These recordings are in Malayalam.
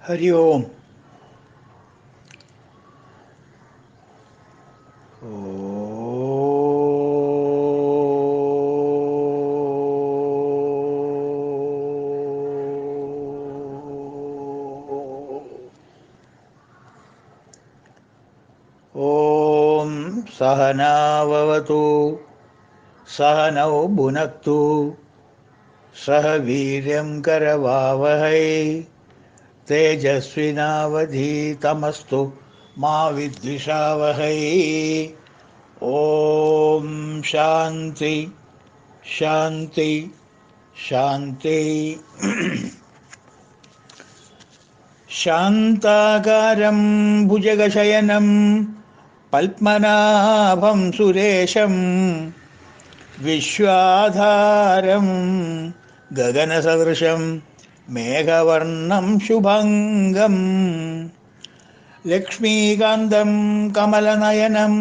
हरि ओम। ओम सहनाववतु सहनौ भुनक्तु सह वीर्यं करवावहै तेजस्विनावधीतमस्तु मा विद्विषावहै। ओम शांति शांति शांति। शान्ताकारं भुजगशयनं पद्मनाभं सुरेशं विश्वाधारं गगनसदृशं मेघवर्णं शुभङ्गं लक्ष्मीकान्तं कमलनयनं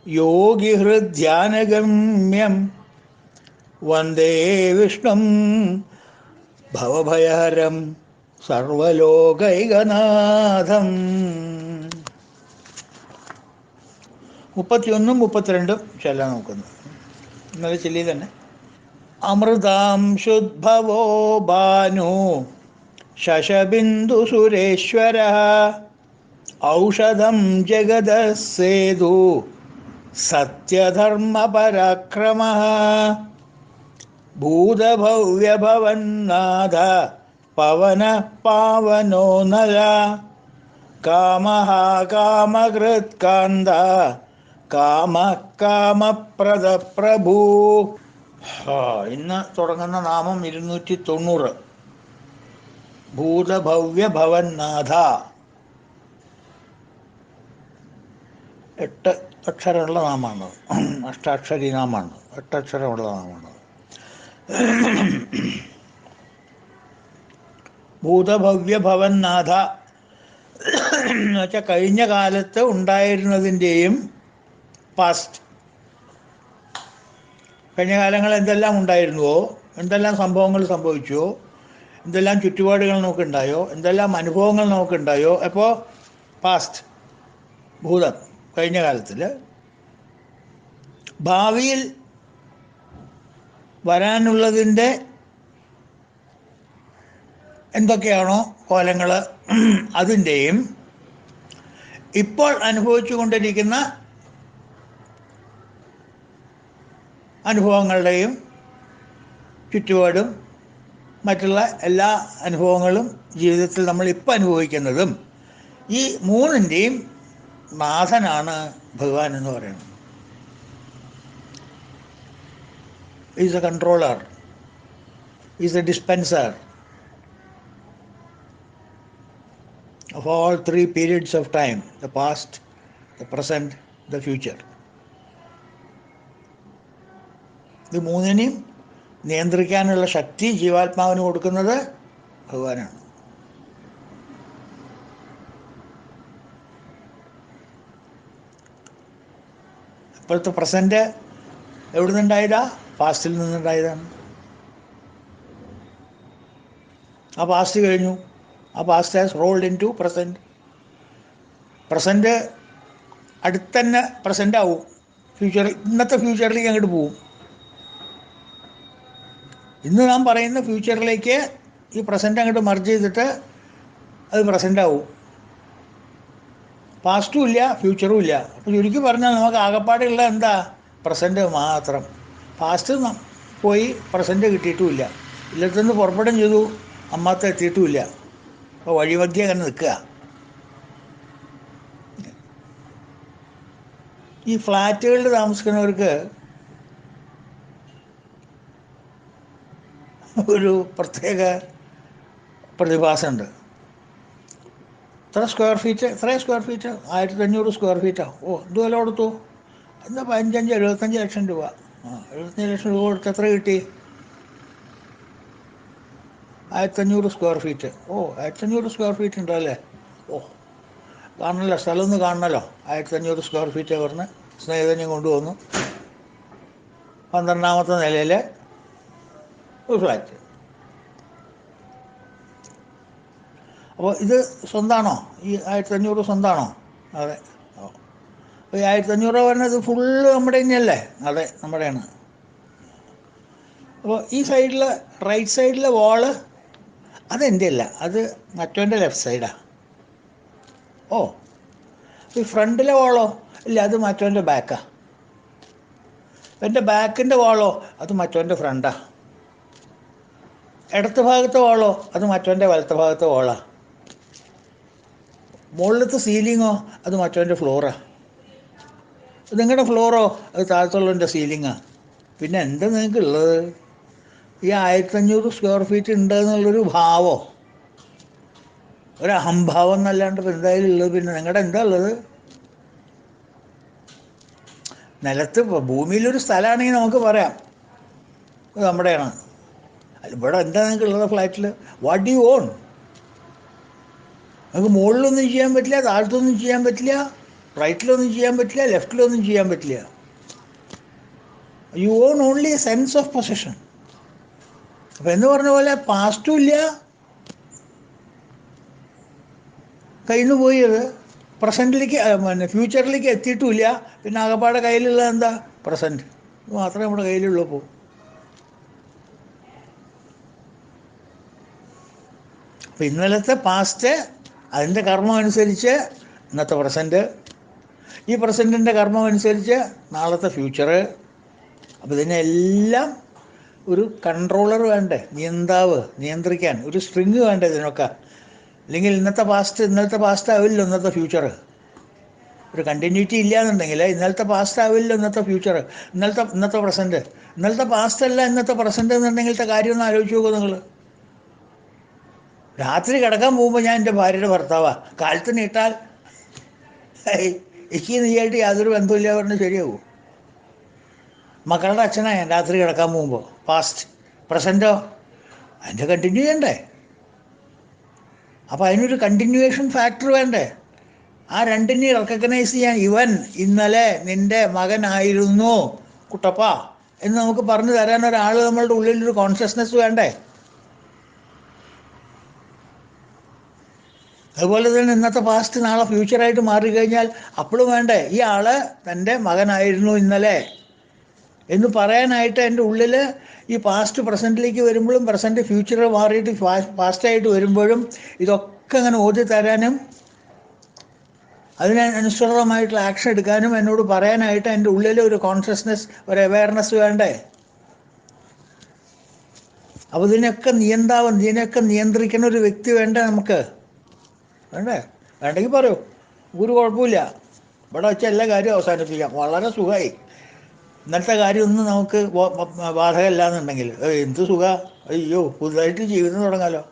योगिहृद्ध्यानगम्यं वन्दे विष्णुं भवभयहरं സർവലോകൈകനാഥം. 31 32 ചൊല്ലാൻ നോക്കുന്നു. ഇന്നലെ ചൊല്ലി തന്നെ. അമൃതാം ശുദ്ഭവോ ഭാനു ശശബിന്ദു സുരേശ്വര ഔഷധം ജഗദസ്സേതു സത്യധർമ്മ പരാക്രമ ഭൂതഭവ്യഭവന്നാഥ പവന പാവനോ നല കാമഃ കാമകൃത്കാന്ത കാമ കാമപ്രദ പ്രഭു. ഇന്ന് തുടങ്ങുന്ന നാമം 290. ഭൂതഭവ്യഭവന്നാഥ. 8 അക്ഷരമുള്ള നാമാണ്. അഷ്ടാക്ഷരി നാമാണ്. 8 അക്ഷരമുള്ള നാമാണ്. ഭൂതഭവ്യഭവന്നാഥ എന്ന് വെച്ചാൽ കഴിഞ്ഞ കാലത്ത് ഉണ്ടായിരുന്നതിൻ്റെയും പാസ്റ്റ്. കഴിഞ്ഞ കാലങ്ങൾ എന്തെല്ലാം ഉണ്ടായിരുന്നുവോ, എന്തെല്ലാം സംഭവങ്ങൾ സംഭവിച്ചുവോ, എന്തെല്ലാം ചുറ്റുപാടുകൾ നമുക്കുണ്ടായോ, എന്തെല്ലാം അനുഭവങ്ങൾ നമുക്കുണ്ടായോ, അപ്പോൾ പാസ്റ്റ്, ഭൂതം, കഴിഞ്ഞ കാലത്തിൽ. ഭാവിയിൽ വരാനുള്ളതിൻ്റെ എന്തൊക്കെയാണോ കോലങ്ങൾ, അതിൻ്റെയും ഇപ്പോൾ അനുഭവിച്ചു കൊണ്ടിരിക്കുന്ന അനുഭവങ്ങളുടെയും ചുറ്റുപാടും മറ്റുള്ള എല്ലാ അനുഭവങ്ങളും ജീവിതത്തിൽ നമ്മൾ ഇപ്പോൾ അനുഭവിക്കുന്നതും ഈ മൂന്നിൻ്റെയും നാഥനാണ് ഭഗവാൻ എന്ന് പറയുന്നത്. Is A controller, is A dispenser of all 3 periods of time: the past, the present, the future. ഇത് മൂന്നിനെയും നിയന്ത്രിക്കാനുള്ള ശക്തി ജീവാത്മാവിന് കൊടുക്കുന്നത് ഭഗവാനാണ്. ഇപ്പോഴത്തെ പ്രസൻറ്റ് എവിടെ നിന്നുണ്ടായതാ? പാസ്റ്റിൽ നിന്നുണ്ടായതാണ്. ആ പാസ്റ്റ് കഴിഞ്ഞു. ആ past has rolled into present. Present അടുത്തന്നെ പ്രസൻ്റ് ആവും. ഇന്നത്തെ ഫ്യൂച്ചറിലേക്ക് അങ്ങോട്ട് പോവും. ഇന്ന് നാം പറയുന്ന ഫ്യൂച്ചറിലേക്ക് ഈ പ്രസൻറ്റ് അങ്ങോട്ട് മർജ് ചെയ്തിട്ട് അത് പ്രസൻ്റ് ആവും. പാസ്റ്റും ഇല്ല, ഫ്യൂച്ചറും ഇല്ല. അപ്പോൾ ചുരുക്കി പറഞ്ഞാൽ നമുക്ക് ആകപ്പാടെയുള്ള എന്താ? പ്രസൻറ്റ് മാത്രം. പാസ്റ്റ് പോയി, പ്രസൻറ്റ് കിട്ടിയിട്ടുമില്ല. ഇല്ലത്തുനിന്ന് പുറപ്പെടുകയും ചെയ്തു, അമ്മാത്ത എത്തിയിട്ടുമില്ല. അപ്പോൾ വഴിമധ്യേ അങ്ങനെ നിൽക്കുക. ഈ ഫ്ലാറ്റുകളിൽ താമസിക്കുന്നവർക്ക് ഒരു പ്രത്യേക പ്രതിഭാസമുണ്ട്. എത്ര സ്ക്വയർ ഫീറ്റ്? 1500 സ്ക്വയർ ഫീറ്റാണ്. ഓ, എന്ത് വില കൊടുത്തു? എന്താ 75 ലക്ഷം രൂപ. 75 ലക്ഷം രൂപ കൊടുത്ത് എത്ര കിട്ടി? 1500 സ്ക്വയർ ഫീറ്റ്. ഓ, 1500 സ്ക്വയർ ഫീറ്റ് ഉണ്ടല്ലേ? ഓ, കാണണല്ലോ, സ്ഥലം ഒന്ന് കാണണമല്ലോ. 1500 സ്ക്വയർ ഫീറ്റ് പറഞ്ഞ് സ്നേഹിതനെയും കൊണ്ടുവന്നു. 12ാമത്തെ നിലയിൽ ഒരു ഫ്ലാറ്റ്. അപ്പോൾ ഇത് സ്വന്തമാണോ? ഈ 1500 സ്വന്തമാണോ? അതെ. അപ്പോൾ ഈ 1500 പറഞ്ഞത് ഫുള്ള് നമ്മുടെ തന്നെയല്ലേ? അതെ, നമ്മുടെയാണ്. അപ്പോൾ ഈ സൈഡിൽ റൈറ്റ് സൈഡിലെ വാള് അതെൻ്റെ അല്ല, അത് മറ്റവൻ്റെ ലെഫ്റ്റ് സൈഡാണ്. ഓ, ഈ ഫ്രണ്ടിലെ വാളോ? ഇല്ല, അത് മറ്റവൻ്റെ ബാക്കാണ്. എൻ്റെ ബാക്കിൻ്റെ വാളോ? അത് മറ്റവൻ്റെ ഫ്രണ്ടാണ്. ഇടത്ത് ഭാഗത്തെ വാളോ? അത് മറ്റവൻ്റെ വലത്തെ ഭാഗത്തെ വാളാണ്. മുകളിലത്തെ സീലിങ്ങോ? അത് മറ്റവൻ്റെ ഫ്ലോറാണ്. നിങ്ങളുടെ ഫ്ലോറോ? അത് താഴത്തുള്ളതിൻ്റെ സീലിങ്ങാണ്. പിന്നെ എന്താ നിങ്ങൾക്ക് ഉള്ളത്? ഈ 1500 സ്ക്വയർ ഫീറ്റ് ഉണ്ട് എന്നുള്ളൊരു ഭാവോ, ഒരു അഹംഭാവം എന്നല്ലാണ്ട് ഇപ്പം എന്തായാലും ഉള്ളത്? പിന്നെ നിങ്ങളുടെ എന്താ ഉള്ളത്? നിലത്ത് ഭൂമിയിലൊരു സ്ഥലമാണെങ്കിൽ നമുക്ക് പറയാം ഇത് നമ്മുടെയാണ്. ഇവിടെ എന്താ നിങ്ങൾക്ക് ഉള്ളത്? ഫ്ലാറ്റിൽ വാട്ട് ഡു യു ഓൺ? നമുക്ക് മുകളിലൊന്നും ചെയ്യാൻ പറ്റില്ല, താഴത്തൊന്നും ചെയ്യാൻ പറ്റില്ല, റൈറ്റിലൊന്നും ചെയ്യാൻ പറ്റില്ല, ലെഫ്റ്റിലൊന്നും ചെയ്യാൻ പറ്റില്ല. You on only A sense of possession. അപ്പം എന്ന് പറഞ്ഞ പോലെ പാസ്റ്റും ഇല്ല, കയ്യിൽ നിന്ന് പോയി. അത് പ്രസൻറ്റിലേക്ക് പിന്നെ ഫ്യൂച്ചറിലേക്ക് എത്തിയിട്ടുമില്ല. പിന്നെ ആകപ്പാടെ കയ്യിലുള്ള എന്താ? പ്രസൻറ്റ്. ഇത് മാത്രമേ നമ്മുടെ കയ്യിലുള്ളൂ. ഇപ്പോൾ അപ്പം ഇന്നലത്തെ പാസ്റ്റ്, അതിൻ്റെ കർമ്മം അനുസരിച്ച് ഇന്നത്തെ പ്രസൻറ്റ്, ഈ പ്രസൻറ്റിൻ്റെ കർമ്മം അനുസരിച്ച് നാളത്തെ ഫ്യൂച്ചറ്. അപ്പോൾ ഇതിനെല്ലാം ഒരു കൺട്രോളർ വേണ്ടേ? നിയന്ത്രിക്കാൻ ഒരു സ്ട്രിങ് വേണ്ടേ ഇതിനൊക്കെ? അല്ലെങ്കിൽ ഇന്നത്തെ പാസ്റ്റ് ആവില്ല ഇന്നത്തെ ഫ്യൂച്ചർ. ഒരു കണ്ടിന്യൂറ്റി ഇല്ല എന്നുണ്ടെങ്കിൽ ഇന്നലത്തെ പാസ്റ്റ് ആവില്ല ഇന്നത്തെ ഫ്യൂച്ചർ. ഇന്നത്തെ പ്രസൻറ്റ്. ഇന്നലത്തെ പാസ്റ്റ് അല്ല ഇന്നത്തെ പ്രസൻറ്റ് എന്നുണ്ടെങ്കിലത്തെ കാര്യം ഒന്ന് ആലോചിച്ച് നോക്കൂ നിങ്ങൾ. രാത്രി കിടക്കാൻ പോകുമ്പോൾ ഞാൻ എൻ്റെ ഭാര്യയുടെ ഭർത്താവാണ്, കാലത്ത് നീട്ടാൽ എനിക്ക് നീയായിട്ട് യാതൊരു ബന്ധമില്ല പറഞ്ഞാൽ ശരിയാവും. മക്കളുടെ അച്ഛനാണ് ഞാൻ രാത്രി കിടക്കാൻ പോകുമ്പോൾ. പാസ്റ്റ്. പ്രസൻറ്റോ? അതിൻ്റെ കണ്ടിന്യൂ ചെയ്യണ്ടേ? അപ്പോൾ അതിനൊരു കണ്ടിന്യൂവേഷൻ ഫാക്ടർ വേണ്ടേ? ആ രണ്ടിനെ റെക്കഗ്നൈസ് ചെയ്യാൻ, ഇവൻ ഇന്നലെ നിൻ്റെ മകനായിരുന്നു കുട്ടപ്പ എന്ന് നമുക്ക് പറഞ്ഞു തരാൻ ഒരാൾ നമ്മളുടെ ഉള്ളിലൊരു കോൺഷ്യസ്നെസ് വേണ്ടേ? അതുപോലെ തന്നെ ഇന്നത്തെ പാസ്റ്റ് നാളെ ഫ്യൂച്ചറായിട്ട് മാറിക്കഴിഞ്ഞാൽ അപ്പോഴും വേണ്ടേ ഈ ആൾ തൻ്റെ മകനായിരുന്നു ഇന്നലെ എന്ന് പറയാനായിട്ട്? എൻ്റെ ഉള്ളിൽ ഈ പാസ്റ്റ് പ്രസൻറ്റിലേക്ക് വരുമ്പോഴും പ്രസൻറ്റ് ഫ്യൂച്ചർ മാറിയിട്ട് പാസ്റ്റായിട്ട് വരുമ്പോഴും ഇതൊക്കെ അങ്ങനെ ഓതി തരാനും അതിനനുസൃതമായിട്ടുള്ള ആക്ഷൻ എടുക്കാനും എന്നോട് പറയാനായിട്ട് എൻ്റെ ഉള്ളിൽ ഒരു കോൺഷ്യസ്നെസ്, ഒരു അവെയർനെസ് വേണ്ടേ? അപ്പോൾ ഇതിനൊക്കെ നിയന്ത്രിക്കുന്ന ഒരു വ്യക്തി വേണ്ടേ നമുക്ക്? വേണ്ടേ? വേണ്ടെങ്കിൽ പറയൂ, ഒരു കുഴപ്പമില്ല, ഇവിടെ വെച്ച എല്ലാ കാര്യവും അവസാനിപ്പിക്കാം, വളരെ സുഖമായി. ഇന്നത്തെ കാര്യമൊന്നും നമുക്ക് ബാധകമല്ല എന്നുണ്ടെങ്കിൽ എന്ത് സുഖ, അയ്യോ പുതുതായിട്ട് ജീവിതം തുടങ്ങാലോ.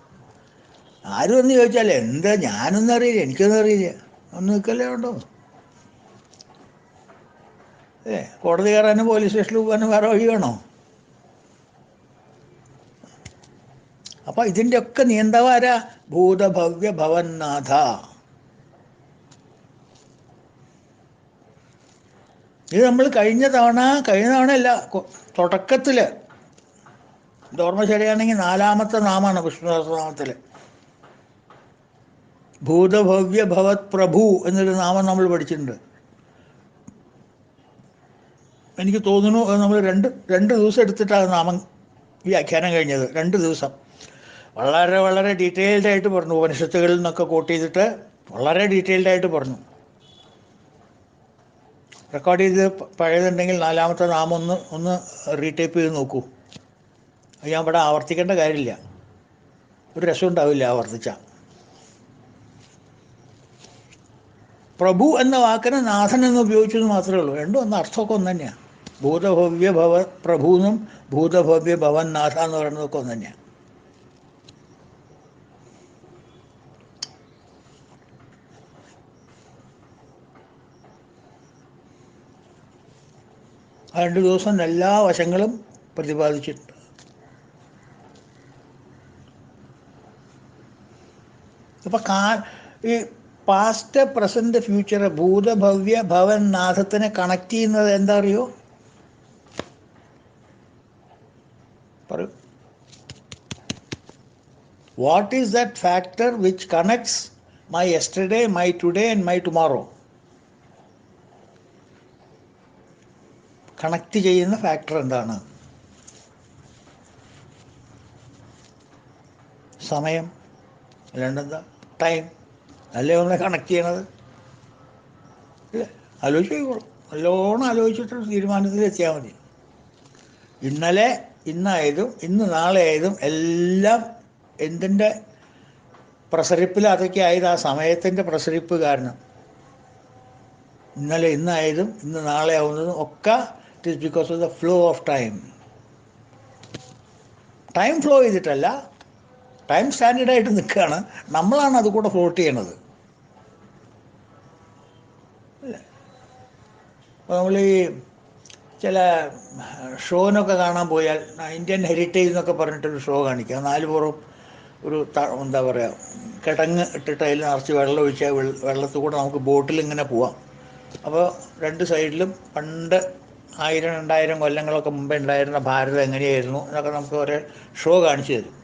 ആരും ഒന്ന് ചോദിച്ചാലേ എന്താ ഞാനൊന്നും അറിയില്ല, എനിക്കൊന്നും അറിയില്ല, ഒന്ന് നിൽക്കല്ലേ ഉണ്ടോ? കോടതി കയറാനും പോലീസ് സ്റ്റേഷനിൽ പോകാനും വേറെ വഴി വേണോ? അപ്പം ഇതിൻ്റെ ഒക്കെ നിയന്ത്രവാരാ? ഭൂതഭവ്യ ഭവന്നാഥ. ഇത് നമ്മൾ കഴിഞ്ഞ തവണ അല്ല, തുടക്കത്തിൽ ഇത് ഓർമ്മ ശരിയാണെങ്കിൽ 4ാമത്തെ നാമമാണ് വിഷ്ണു സഹസ്രനാമത്തിൽ. ഭൂതഭവ്യ ഭവത് പ്രഭു എന്നൊരു നാമം നമ്മൾ പഠിച്ചിട്ടുണ്ട്. എനിക്ക് തോന്നുന്നു നമ്മൾ രണ്ട് ദിവസം എടുത്തിട്ടാണ് നാമം വ്യാഖ്യാനം കഴിഞ്ഞത്. 2 ദിവസം വളരെ വളരെ ഡീറ്റെയിൽഡായിട്ട് പറഞ്ഞു. ഉപനിഷത്തുകളിൽ നിന്നൊക്കെ കോട്ട് ചെയ്തിട്ട് വളരെ ഡീറ്റെയിൽഡായിട്ട് പറഞ്ഞു. റെക്കോർഡ് ചെയ്ത് പഴയതുണ്ടെങ്കിൽ 4ാമത്തെ നാമം ഒന്ന് റീടൈപ്പ് ചെയ്ത് നോക്കൂ. അത് ഞാൻ ഇവിടെ ആവർത്തിക്കേണ്ട കാര്യമില്ല, ഒരു രസം ഉണ്ടാവില്ല ആവർത്തിച്ച. പ്രഭു എന്ന വാക്കിന് നാഥൻ എന്ന് ഉപയോഗിച്ചത് മാത്രമേ ഉള്ളൂ. രണ്ടും ഒന്ന് അർത്ഥമൊക്കെ ഒന്ന് തന്നെയാണ്. ഭൂതഭവ്യ ഭവ പ്രഭു എന്നും ഭൂതഭവ്യ ഭവൻ നാഥ എന്ന് പറയുന്നതൊക്കെ ഒന്ന് തന്നെയാണ്. ആ 2 ദിവസം എല്ലാ വശങ്ങളും പ്രതിപാദിച്ചിട്ടുണ്ട്. അപ്പം ഈ പാസ്റ്റ് പ്രസൻറ്റ് ഫ്യൂച്ചർ ഭൂതഭവ്യ ഭവൻ നാഥത്തിനെ കണക്ട് ചെയ്യുന്നത് എന്താ അറിയോ? പറയൂ. What is that factor which connects my yesterday, my today and my tomorrow? Connect ചെയ്യുന്ന ഫാക്ടർ എന്താണ്? സമയം, അല്ലാണ്ടെന്താ? ടൈം അല്ലേ നമ്മളെ കണക്ട് ചെയ്യണത്? ആലോചിച്ചോളൂ, നല്ലോണം ആലോചിച്ചിട്ട് തീരുമാനത്തിലെത്തിയാൽ മതി. ഇന്നലെ ഇന്നായതും ഇന്ന് നാളെ ആയതും എല്ലാം എന്തിൻ്റെ പ്രസരിപ്പിൽ അതൊക്കെ ആയത്? ആ സമയത്തിൻ്റെ പ്രസരിപ്പ് കാരണം. ഇന്നലെ ഇന്നായതും ഇന്ന് നാളെ ആവുന്നതും ഒക്കെ it is because of the flow of time. Time flow ചെയ്തിട്ടല്ല, ടൈം സ്റ്റാൻഡേർഡായിട്ട് നിൽക്കുകയാണ്, നമ്മളാണ് അത് കൂടെ ഫ്ലോട്ട് ചെയ്യണത്. അപ്പോൾ നമ്മൾ ഈ ചില ഷോനൊക്കെ കാണാൻ പോയാൽ, ഇന്ത്യൻ ഹെറിറ്റേജ് എന്നൊക്കെ പറഞ്ഞിട്ടൊരു ഷോ കാണിക്കുക. 4 പുറം ഒരു എന്താ പറയുക, കിടങ്ങ് ഇട്ടിട്ട് അതിൽ നിറച്ച് വെള്ളം ഒഴിച്ചാൽ വെള്ളത്തിൽ കൂടെ നമുക്ക് ബോട്ടിൽ ഇങ്ങനെ പോവാം. അപ്പോൾ 2 സൈഡിലും പണ്ട് 1000-2000 കൊല്ലങ്ങളൊക്കെ മുമ്പേ ഉണ്ടായിരുന്ന ഭാരതം എങ്ങനെയായിരുന്നു എന്നൊക്കെ നമുക്ക് ഒരേ ഷോ കാണിച്ചു തരും.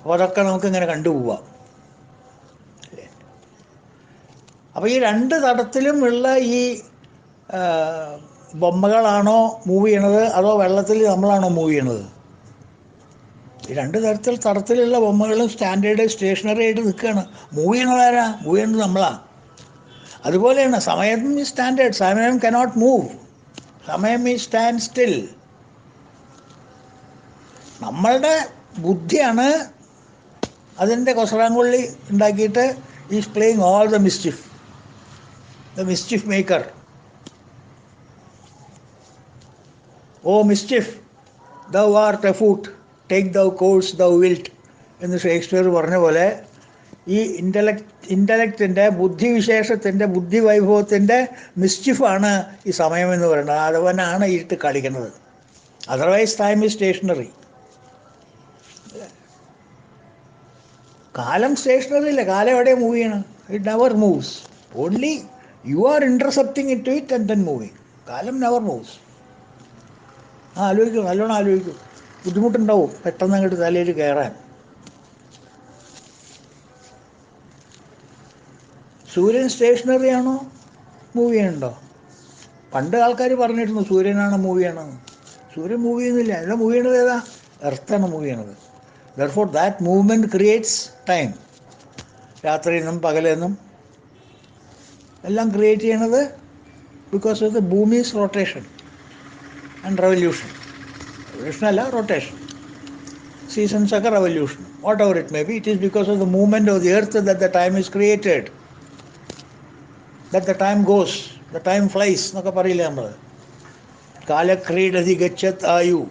അപ്പോൾ അതൊക്കെ നമുക്കിങ്ങനെ കണ്ടുപോവാം. അപ്പോൾ ഈ 2 തടത്തിലും ഉള്ള ഈ ബൊമ്മകളാണോ മൂവ് ചെയ്യണത്, അതോ വെള്ളത്തിൽ നമ്മളാണോ മൂവ് ചെയ്യണത്? ഈ 2 തരത്തിലുള്ള ബൊമ്മകളും സ്റ്റാൻഡേർഡ് സ്റ്റേഷനറി ആയിട്ട് നിൽക്കുകയാണ്. മൂവ് ചെയ്യണതാരാ? മൂവ് ചെയ്യണത് നമ്മളാ. അതുപോലെയാണ് സമയം. സ്റ്റാൻഡേർഡ്. സമയം കനോട്ട് മൂവ്. സമയം ഈ സ്റ്റാൻഡ് സ്റ്റിൽ. നമ്മളുടെ ബുദ്ധിയാണ് അതിൻ്റെ കൊസറാങ്കൊള്ളി ഉണ്ടാക്കിയിട്ട് is playing all the mischief, the mischief maker. O mischief, thou art afoot, take thou course thou wilt എന്ന് ഷേക്സ്പിയർ പറഞ്ഞ പോലെ ഈ ഇൻ്റലക്റ്റിൻ്റെ ബുദ്ധിവിശേഷത്തിൻ്റെ ബുദ്ധിവൈഭവത്തിൻ്റെ മിസ്chiഫാണ് ഈ സമയം എന്ന് പറയുന്നത്. അതവനാണ് ഇരുട്ട് കളിക്കുന്നത്. Otherwise time is stationary. കാലം സ്റ്റേഷനറി ഇല്ല. കാലം എവിടെ മൂവ് ചെയ്യണം? It never moves. Only you are intercepting it to it and then moving. കാലം നെവർ മൂവ്സ്. ആലോചിക്കും, നല്ലോണം ആലോചിക്കും. ബുദ്ധിമുട്ടുണ്ടാവും പെട്ടെന്ന് അങ്ങോട്ട് തലയിൽ കയറാൻ. സൂര്യൻ സ്റ്റേഷനറി ആണോ? മൂവ് ചെയ്യണുണ്ടോ? പണ്ട് ആൾക്കാർ പറഞ്ഞിരുന്നു സൂര്യനാണ് മൂവ് ചെയ്യണമെന്ന്. സൂര്യൻ മൂവ് ചെയ്യുന്നില്ല. എല്ലാം മൂവ് ചെയ്യണത് ഏതാ? എർത്താണ് മൂവ് ചെയ്യണത്. Therefore that movement creates time. രാത്രിയെന്നും പകലെന്നും എല്ലാം ക്രിയേറ്റ് ചെയ്യണത് ബിക്കോസ് ഓഫ് ദ ഭൂമീസ് റൊട്ടേഷൻ ആൻഡ് റെവല്യൂഷൻ. റെവല്യൂഷൻ അല്ല, റൊട്ടേഷൻ. സീസൺസ് ഒക്കെ revolution. Whatever it may be, it is because of the movement of the earth that the time is created, that the time goes, the time flies എന്നൊക്കെ പറയില്ലേ നമ്മൾ. കാലക്രീഡതി ഗച്ഛത് ആയു.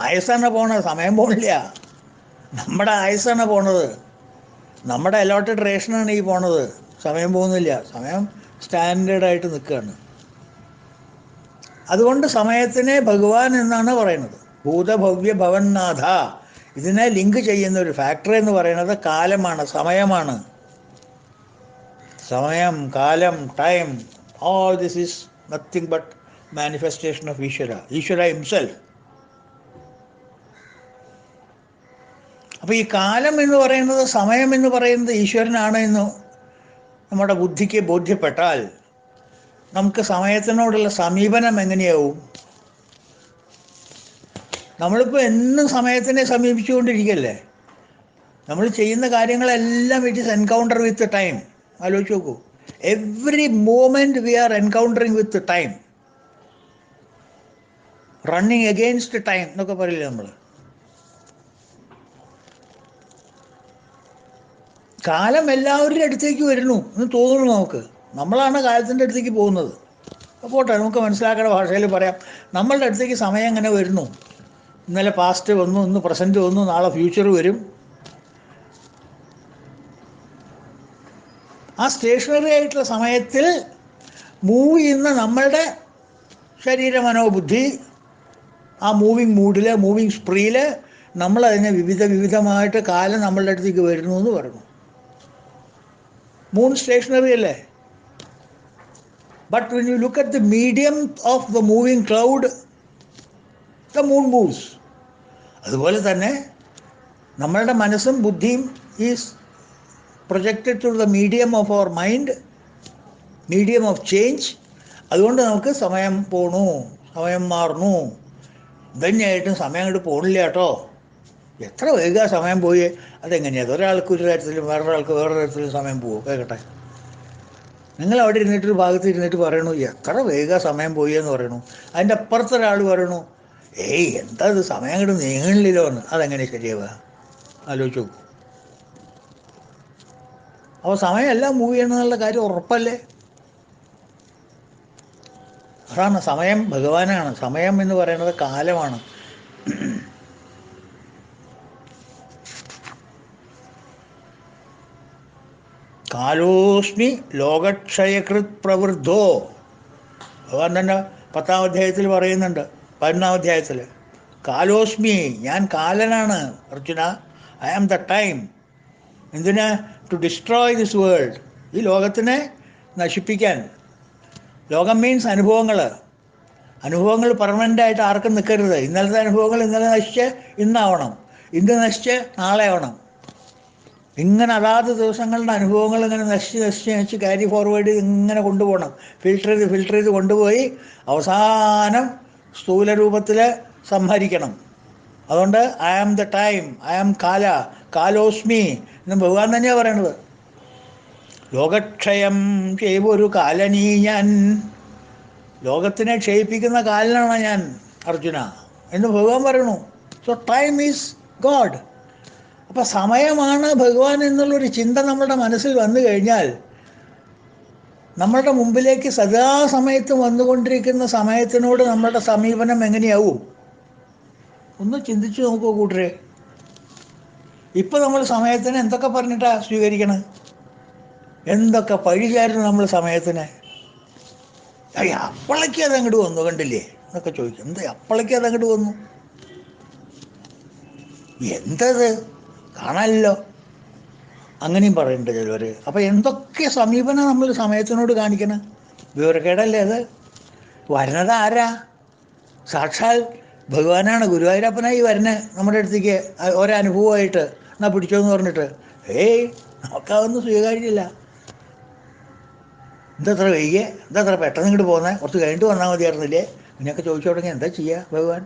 ആയുസ്സാണ് പോണത്, സമയം പോണില്ല. നമ്മുടെ ആയുസ്സാണ് പോണത്. നമ്മുടെ അലോട്ടഡ് റേഷനാണ് ഈ പോണത്. സമയം പോകുന്നില്ല. സമയം സ്റ്റാൻഡേർഡായിട്ട് നിൽക്കുകയാണ്. അതുകൊണ്ട് സമയത്തിനെ ഭഗവാൻ എന്നാണ് പറയുന്നത്. ഭൂതഭവ്യ ഭവന്നാഥ. ഇതിനെ ലിങ്ക് ചെയ്യുന്ന ഒരു ഫാക്ടർ എന്ന് പറയുന്നത് കാലമാണ്, സമയമാണ്. സമയം, കാലം, time, all this is nothing but manifestation of Ishvara, Ishvara himself. അപ്പോൾ ഈ കാലം എന്ന് പറയുന്നത്, സമയം എന്ന് പറയുന്നത് ഈശ്വരനാണ് എന്ന് നമ്മുടെ ബുദ്ധിക്ക് ബോധ്യപ്പെട്ടാൽ നമുക്ക് സമയത്തിനോടുള്ള സമീപനം എങ്ങനെയാവും? നമ്മളിപ്പോൾ എന്നും സമയത്തിനെ സമീപിച്ചുകൊണ്ടിരിക്കുകയല്ലേ. നമ്മൾ ചെയ്യുന്ന കാര്യങ്ങളെല്ലാം it is encounter with time. ആലോചിച്ച് നോക്കൂ. എവറി മൂമെൻറ്റ് വി ആർ എൻകൗണ്ടറിങ് with time. Running against time എന്നൊക്കെ പറയില്ലേ നമ്മൾ. കാലം എല്ലാവരുടെ അടുത്തേക്ക് വരുന്നു എന്ന് തോന്നുന്നു നമുക്ക്. നമ്മളാണ് കാലത്തിൻ്റെ അടുത്തേക്ക് പോകുന്നത്. പോട്ടെ, നമുക്ക് മനസ്സിലാക്കേണ്ട ഭാഷയിൽ പറയാം. നമ്മളുടെ അടുത്തേക്ക് സമയം എങ്ങനെ വരുന്നു? ഇന്നലെ പാസ്റ്റ് വന്നു, ഇന്ന് പ്രസൻറ്റ് വന്നു, നാളെ ഫ്യൂച്ചർ വരും. ആ സ്റ്റേഷനറി ആയിട്ടുള്ള സമയത്തിൽ മൂവ് ചെയ്യുന്ന നമ്മളുടെ ശരീര മനോബുദ്ധി, ആ മൂവിങ് മൂഡിൽ, മൂവിങ് സ്പ്രീയിൽ നമ്മളതിനെ വിവിധമായിട്ട് കാലം നമ്മളുടെ അടുത്തേക്ക് വരുന്നു എന്ന് പറഞ്ഞു. മൂൺ സ്റ്റേഷനറി അല്ലേ? But when you look at the medium of the moving cloud, the moon moves. അതുപോലെ തന്നെ നമ്മളുടെ മനസ്സും ബുദ്ധിയും is projected through the medium of our mind, medium of change. അതുകൊണ്ട് നമുക്ക് സമയം പോണു, സമയം മാറണു. ഇതന്നെയായിട്ടും സമയം അങ്ങോട്ട് പോണില്ല കേട്ടോ. എത്ര വേഗം സമയം പോയി. അതെങ്ങനെയാണ്? ഒരാൾക്ക് ഒരു തരത്തിലും വേറൊരാൾക്ക് വേറൊരു തരത്തിലും സമയം പോകും. കേൾക്കട്ടെ, നിങ്ങൾ അവിടെ ഇരുന്നിട്ടൊരു ഭാഗത്ത് ഇരുന്നിട്ട് പറയണു എത്ര വേഗം സമയം പോയി എന്ന് പറയണു. അതിൻ്റെ അപ്പുറത്തെ ഒരാൾ പറയണു ഏയ് എന്താ ഇത് സമയം അങ്ങോട്ട് നീങ്ങണില്ലല്ലോ എന്ന്. അതെങ്ങനെ ശരിയാവുക? ആലോചിച്ചു നോക്കൂ. അപ്പോൾ സമയമെല്ലാം മൂവ് ചെയ്യണമെന്നുള്ള കാര്യം ഉറപ്പല്ലേ? അതാണ് സമയം ഭഗവാനാണ്. സമയം എന്ന് പറയുന്നത് കാലമാണ്. കാലോസ്മി ലോകക്ഷയകൃത് പ്രവൃദ്ധോ. ഭഗവാൻ തന്നെ 10-ാം അധ്യായത്തിൽ പറയുന്നുണ്ട്. 11-ാം അധ്യായത്തിൽ കാലോസ്മി, ഞാൻ കാലനാണ് Arjuna. I am the time. എന്തിനാ? To destroy this world. ഈ ലോകത്തിനെ നശിപ്പിക്കാൻ. ലോകം മീൻസ് അനുഭവങ്ങൾ. അനുഭവങ്ങൾ പെർമനൻ്റായിട്ട് ആർക്കും നിൽക്കരുത്. ഇന്നലത്തെ അനുഭവങ്ങൾ ഇന്നലെ നശിച്ച് ഇന്നാവണം, ഇന്ന് നശിച്ച് നാളെ ആവണം. ഇങ്ങനെ അതാത് ദിവസങ്ങളുടെ അനുഭവങ്ങൾ ഇങ്ങനെ നശിച്ച് ക്യാരി ഫോർവേഡ് ഇങ്ങനെ കൊണ്ടുപോകണം. ഫിൽട്ടർ ചെയ്ത് കൊണ്ടുപോയി അവസാനം സ്ഥൂല രൂപത്തിൽ സംഹരിക്കണം. അതുകൊണ്ട് I am the time, I am കാല, കാലോസ്മി എന്ന് ഭഗവാൻ തന്നെയാണ് പറയണത്. ലോകക്ഷയം ചെയ്തൊരു കാലനീ ഞാൻ, ലോകത്തിനെ ക്ഷയിപ്പിക്കുന്ന കാലനാണ് ഞാൻ അർജുന എന്ന് ഭഗവാൻ പറയണു. So time is God. അപ്പം സമയമാണ് ഭഗവാൻ എന്നുള്ളൊരു ചിന്ത നമ്മുടെ മനസ്സിൽ വന്നു കഴിഞ്ഞാൽ നമ്മളുടെ മുമ്പിലേക്ക് സദാസമയത്തും വന്നുകൊണ്ടിരിക്കുന്ന സമയത്തിനോട് നമ്മളുടെ സമീപനം എങ്ങനെയാവും? ഒന്ന് ചിന്തിച്ചു നോക്കൂ കൂട്ടരെ. ഇപ്പം നമ്മൾ സമയത്തിന് എന്തൊക്കെ പറഞ്ഞിട്ടാ സ്വീകരിക്കണം? എന്തൊക്കെ പഴിചായിരുന്നു നമ്മൾ സമയത്തിന്. അപ്പോഴേക്കും അതങ്ങോട്ട് വന്നു, കണ്ടില്ലേ എന്നൊക്കെ ചോദിക്കും. എന്താ അപ്പോഴേക്കും അതങ്ങോട്ട് വന്നു? എന്തത് കാണാമല്ലോ, അങ്ങനെയും പറയുന്നുണ്ട് ചിലവർ. അപ്പം എന്തൊക്കെ സമീപനം നമ്മൾ സമയത്തിനോട് കാണിക്കണം? വിവരക്കേടല്ലേ അത്? വരുന്നത് ആരാ? സാക്ഷാൽ ഭഗവാനാണ്. ഗുരുവായൂരപ്പനായി വരുന്നത് നമ്മുടെ അടുത്തേക്ക് ഒരനുഭവമായിട്ട്. എന്നാ പിടിച്ചോന്ന് പറഞ്ഞിട്ട് ഏയ് നമുക്കതൊന്നും സ്വീകാര്യമില്ല. എന്തത്ര വൈകിയേ, എന്തത്ര പെട്ടെന്ന് ഇങ്ങോട്ട് പോകുന്നത്, കുറച്ച് കഴിഞ്ഞിട്ട് വന്നാൽ മതിയായിരുന്നില്ലേ? ഇങ്ങനെയൊക്കെ ചോദിച്ചു തുടങ്ങി എന്താ ചെയ്യുക ഭഗവാൻ?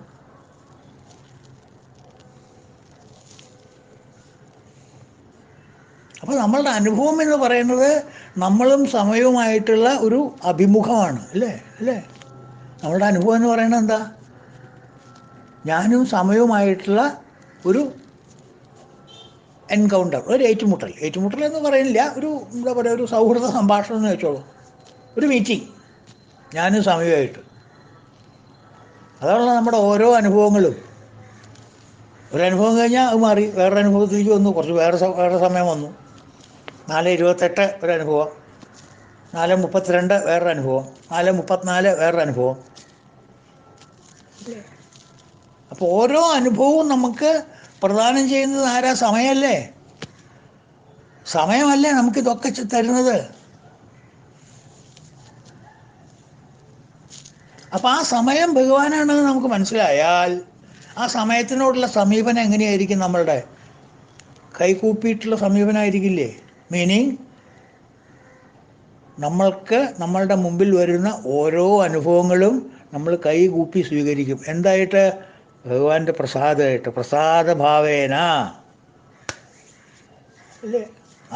അപ്പോൾ നമ്മളുടെ അനുഭവം എന്ന് പറയുന്നത് നമ്മളും സമയവുമായിട്ടുള്ള ഒരു അഭിമുഖമാണ്. അല്ലേ? നമ്മളുടെ അനുഭവം എന്ന് പറയുന്നത് എന്താ? ഞാനും സമയവുമായിട്ടുള്ള ഒരു എൻകൗണ്ടർ, ഒരു ഏറ്റുമുട്ടൽ എന്ന് പറയുന്നില്ല, ഒരു എന്താ പറയുക, ഒരു സൗഹൃദ സംഭാഷണം എന്ന് വെച്ചോളൂ. ഒരു മീറ്റിംഗ് ഞാനും സമയമായിട്ട്. അതാണല്ലോ നമ്മുടെ ഓരോ അനുഭവങ്ങളും. ഒരനുഭവം കഴിഞ്ഞാൽ അത് മാറി വേറൊരു അനുഭവത്തിലേക്ക് വന്നു, കുറച്ച് വേറെ സമയം വന്നു. 4:28 ഒരനുഭവം, 4:32 വേറൊരു അനുഭവം, 4:34 വേറൊരു അനുഭവം. അപ്പോൾ ഓരോ അനുഭവവും നമുക്ക് പ്രദാനം ചെയ്യുന്നത് ആരാ? സമയമല്ലേ? സമയമല്ലേ നമുക്കിതൊക്കെ തരുന്നത്? അപ്പം ആ സമയം ഭഗവാനാണെന്ന് നമുക്ക് മനസ്സിലായാൽ ആ സമയത്തിനോടുള്ള സമീപനം എങ്ങനെയായിരിക്കും? നമ്മളുടെ കൈകൂപ്പിയിട്ടുള്ള സമീപനമായിരിക്കില്ലേ? മീനിങ് നമ്മൾക്ക് നമ്മളുടെ മുമ്പിൽ വരുന്ന ഓരോ അനുഭവങ്ങളും നമ്മൾ കൈകൂപ്പി സ്വീകരിക്കും. എന്തായിട്ട്? ഭഗവാന്റെ പ്രസാദമായിട്ട്, പ്രസാദഭാവേന അല്ലേ?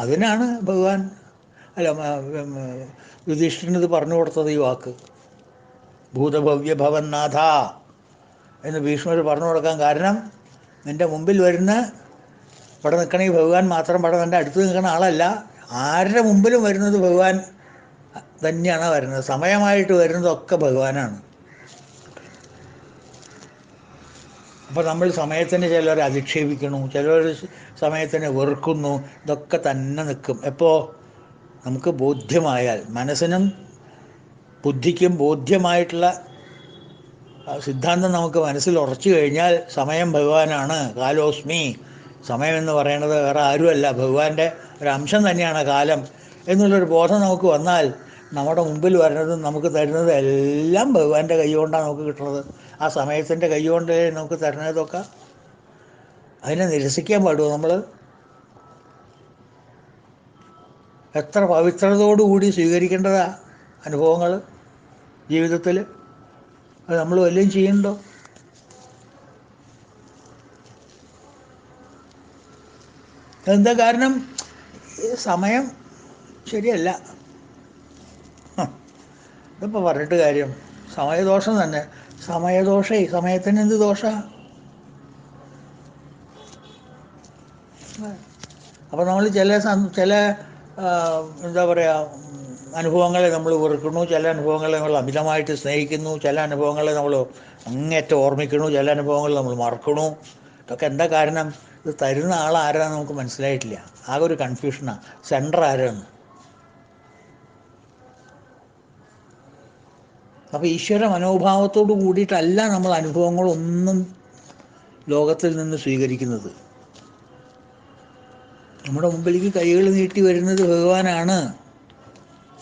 അതിനാണ് ഭഗവാൻ യുധിഷ്ഠിരനത് പറഞ്ഞു കൊടുത്തത് ഈ വാക്ക്. ഭൂതഭവ്യ ഭവന്നാഥ എന്ന് ഭീഷ്മർ പറഞ്ഞു കൊടുക്കാൻ കാരണം, നിൻ്റെ മുമ്പിൽ വരുന്ന ഇവിടെ നിൽക്കണ ഈ ഭഗവാൻ മാത്രം, ഇവിടെ നിൻ്റെ അടുത്ത് നിൽക്കുന്ന ആളല്ല, ആരുടെ മുമ്പിലും വരുന്നത് ഭഗവാൻ തന്നെയാണ് വരുന്നത്. സമയമായിട്ട് വരുന്നതൊക്കെ ഭഗവാനാണ്. അപ്പോൾ നമ്മൾ സമയത്തിന് ചിലർ അധിക്ഷേപിക്കണു, ചിലർ സമയത്തിനെ വെറുക്കുന്നു. ഇതൊക്കെ തന്നെ നിൽക്കും. എപ്പോൾ നമുക്ക് ബോധ്യമായാൽ, മനസ്സിനും ബുദ്ധിക്കും ബോധ്യമായിട്ടുള്ള സിദ്ധാന്തം നമുക്ക് മനസ്സിൽ ഉറച്ചു കഴിഞ്ഞാൽ സമയം ഭഗവാനാണ്. കാലോസ്മി, സമയം എന്ന് പറയുന്നത് വേറെ ആരുമല്ല, ഭഗവാന്റെ ഒരു അംശം തന്നെയാണ് കാലം എന്നുള്ളൊരു ബോധം നമുക്ക് വന്നാൽ നമ്മുടെ മുമ്പിൽ വരുന്നതും നമുക്ക് തരുന്നതും എല്ലാം ഭഗവാന്റെ കൈ കൊണ്ടാണ് നമുക്ക് കിട്ടുന്നത്. ആ സമയത്തിൻ്റെ കൈ കൊണ്ട് നമുക്ക് തരുന്നതൊക്കെ. അതിനെ നിരസിക്കാൻ പാടുമോ നമ്മൾ? എത്ര പവിത്രതയോടുകൂടി സ്വീകരിക്കേണ്ടതാ അനുഭവങ്ങൾ ജീവിതത്തിൽ. അത് നമ്മൾ വല്ലതും ചെയ്യുന്നുണ്ടോ? എന്താ കാരണം? ഈ സമയം ശരിയല്ല. ഇതിപ്പോൾ പറഞ്ഞിട്ട് കാര്യം, സമയദോഷം തന്നെ. സമയത്തിന് എന്ത് ദോഷ? അപ്പോൾ നമ്മൾ ചില എന്താ പറയുക, അനുഭവങ്ങളെ നമ്മൾ വെറുക്കുന്നു, ചില അനുഭവങ്ങളെ നമ്മൾ അമിതമായിട്ട് സ്നേഹിക്കുന്നു, ചില അനുഭവങ്ങളെ നമ്മൾ അങ്ങേറ്റം ഓർമ്മിക്കുന്നു, ചില അനുഭവങ്ങൾ നമ്മൾ മറക്കണു. ഇതൊക്കെ എന്താ കാരണം? ഇത് തരുന്ന ആൾ ആരാന്ന് നമുക്ക് മനസ്സിലായിട്ടില്ല. ആകെ ഒരു കൺഫ്യൂഷനാണ്, സെൻറ്റർ ആരാന്ന്. അപ്പോൾ ഈശ്വര മനോഭാവത്തോട് കൂടിയിട്ടല്ല നമ്മൾ അനുഭവങ്ങളൊന്നും ലോകത്തിൽ നിന്ന് സ്വീകരിക്കുന്നത്. നമ്മുടെ മുമ്പിലേക്ക് കൈകൾ നീട്ടി വരുന്നത് ഭഗവാനാണ്.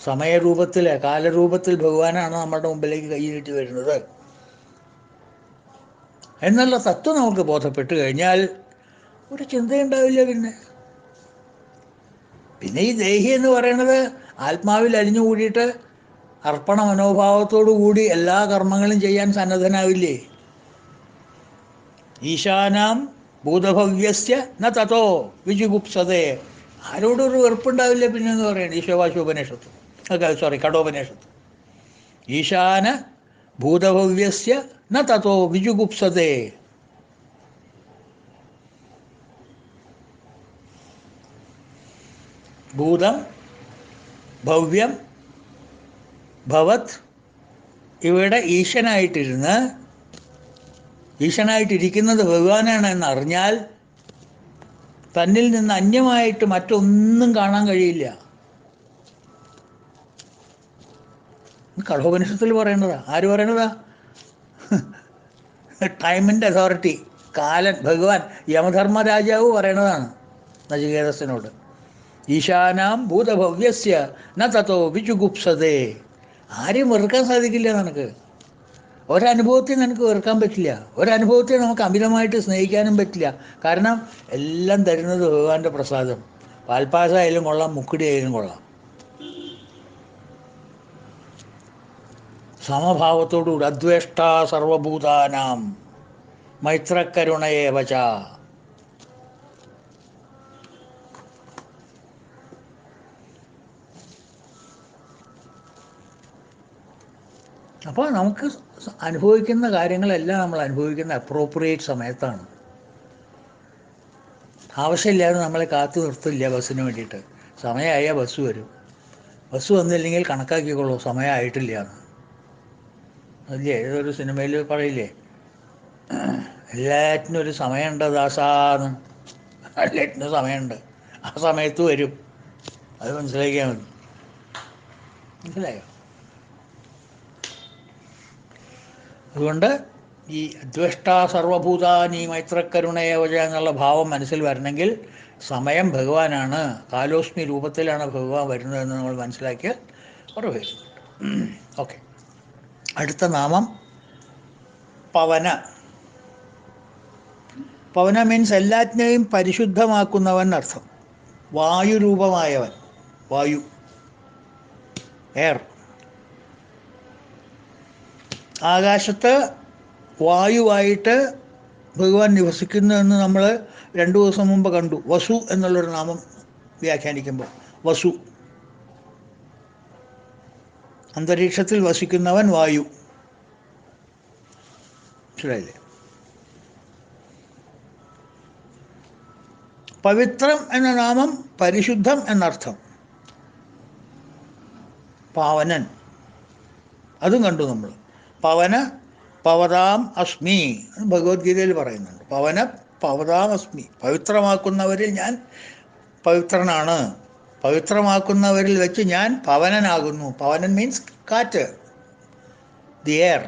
സമയരൂപത്തിൽ, കാലരൂപത്തിൽ ഭഗവാനാണ് നമ്മുടെ മുമ്പിലേക്ക് കൈ നീട്ടി വരുന്നത് എന്നുള്ള തത്വം നമുക്ക് ബോധപ്പെട്ട് കഴിഞ്ഞാൽ ഒരു ചിന്തയുണ്ടാവില്ല. പിന്നെ ഈ ദേഹി എന്ന് പറയുന്നത് ആത്മാവിൽ അലിഞ്ഞുകൂടിയിട്ട് അർപ്പണ മനോഭാവത്തോടു കൂടി എല്ലാ കർമ്മങ്ങളും ചെയ്യാൻ സന്നദ്ധനാവില്ലേ? ഈശാനാം ഭൂതഭവ്യസ്യ ന തതോ വിജുഗുപ്സതേ. ആരോടൊരു വെറുപ്പുണ്ടാവില്ല പിന്നെ എന്ന് പറയുന്നത് ഈശോവാശോപനിഷത്ത്, കഠോപനിഷത്ത്. ഈശാന ഭൂതഭവ്യസ്യ ന തതോ വിജുഗുപ്സതേ. ഭൂതം, ഭവ്യം, ഭവത് ഇവിടെ ഈശനായിട്ടിരിക്കുന്നത് ഭഗവാനാണ് എന്നറിഞ്ഞാൽ തന്നിൽ നിന്ന് അന്യമായിട്ട് മറ്റൊന്നും കാണാൻ കഴിയില്ല. കഠോപനിഷത്തിൽ പറയേണ്ടതാ. ആര് പറയണതാ? ടൈമിൻ്റെ അതോറിറ്റി, കാലൻ, ഭഗവാൻ, യമധർമ്മരാജാവ് പറയണതാണ് നചികേതസിനോട്. ഈശാനാം ഭൂതഭവ്യസ്യ ന തതോ വിജുഗുപ്സതേ. ആരെയും വെറുക്കാൻ സാധിക്കില്ല നിനക്ക്. ഒരനുഭവത്തെ നിനക്ക് വെറുക്കാൻ പറ്റില്ല. ഒരനുഭവത്തെ നമുക്ക് അമിതമായിട്ട് സ്നേഹിക്കാനും പറ്റില്ല. കാരണം എല്ലാം തരുന്നത് ഭഗവാന്റെ പ്രസാദം. പാൽപ്പാസായാലും കൊള്ളാം, മുക്കുടി ആയാലും കൊള്ളാം. സമഭാവത്തോടുകൂടി അദ്വേഷ്ട സർവഭൂതാനാം മൈത്രക്കരുണയേവച. അപ്പോൾ നമുക്ക് അനുഭവിക്കുന്ന കാര്യങ്ങളെല്ലാം നമ്മൾ അനുഭവിക്കുന്ന അപ്രോപ്രിയേറ്റ് സമയത്താണ്. ആവശ്യമില്ലാതെ നമ്മളെ കാത്തു നിർത്തില്ല ബസ്സിന് വേണ്ടിയിട്ട്. സമയമായാൽ ബസ് വരും. ബസ് വന്നില്ലെങ്കിൽ കണക്കാക്കിക്കോളൂ സമയമായിട്ടില്ല എന്ന്. അല്ലേ, ഏതൊരു സിനിമയിൽ പറയില്ലേ, എല്ലാറ്റിനും ഒരു സമയമുണ്ട് ദാസാന്ന്. എല്ലാറ്റിനും സമയമുണ്ട്, ആ സമയത്ത് വരും. അത് മനസ്സിലാക്കിയാൽ മതി. മനസ്സിലായോ? അതുകൊണ്ട് ഈ അദ്വേഷ്ട സർവഭൂതാനി മൈത്രക്കരുണയേവച എന്നുള്ള ഭാവം മനസ്സിൽ വരണമെങ്കിൽ സമയം ഭഗവാനാണ്, കാലോസ്മി രൂപത്തിലാണ് ഭഗവാൻ വരുന്നതെന്ന് നമ്മൾ മനസ്സിലാക്കിയാൽ ഉറപ്പായിരുന്നു. ഓക്കെ, അടുത്ത നാമം പവന. പവന മീൻസ് എല്ലാറ്റിനെയും പരിശുദ്ധമാക്കുന്നവൻ അർത്ഥം. വായുരൂപമായവൻ, വായു, എയർ. ആകാശത്ത് വായുവായിട്ട് ഭഗവാൻ നിവസിക്കുന്നു എന്ന് നമ്മൾ 2 ദിവസം മുമ്പ് കണ്ടു. വസു എന്നുള്ളൊരു നാമം വ്യാഖ്യാനിക്കുമ്പോൾ വസു, അന്തരീക്ഷത്തിൽ വസിക്കുന്നവൻ വായു. മനസ്സിലായില്ലേ? പവിത്രം എന്ന നാമം പരിശുദ്ധം എന്നർത്ഥം. പാവനൻ, അതും കണ്ടു നമ്മൾ. പവന പവതാം അസ്മി ഭഗവത്ഗീതയിൽ പറയുന്നുണ്ട്. പവന പവതാം അസ്മി, പവിത്രമാക്കുന്നവരിൽ ഞാൻ പവിത്രനാണ്. പവിത്രമാക്കുന്നവരിൽ വെച്ച് ഞാൻ പവനനാകുന്നു. പവനൻ മീൻസ് കാറ്റ്, ദി എയർ.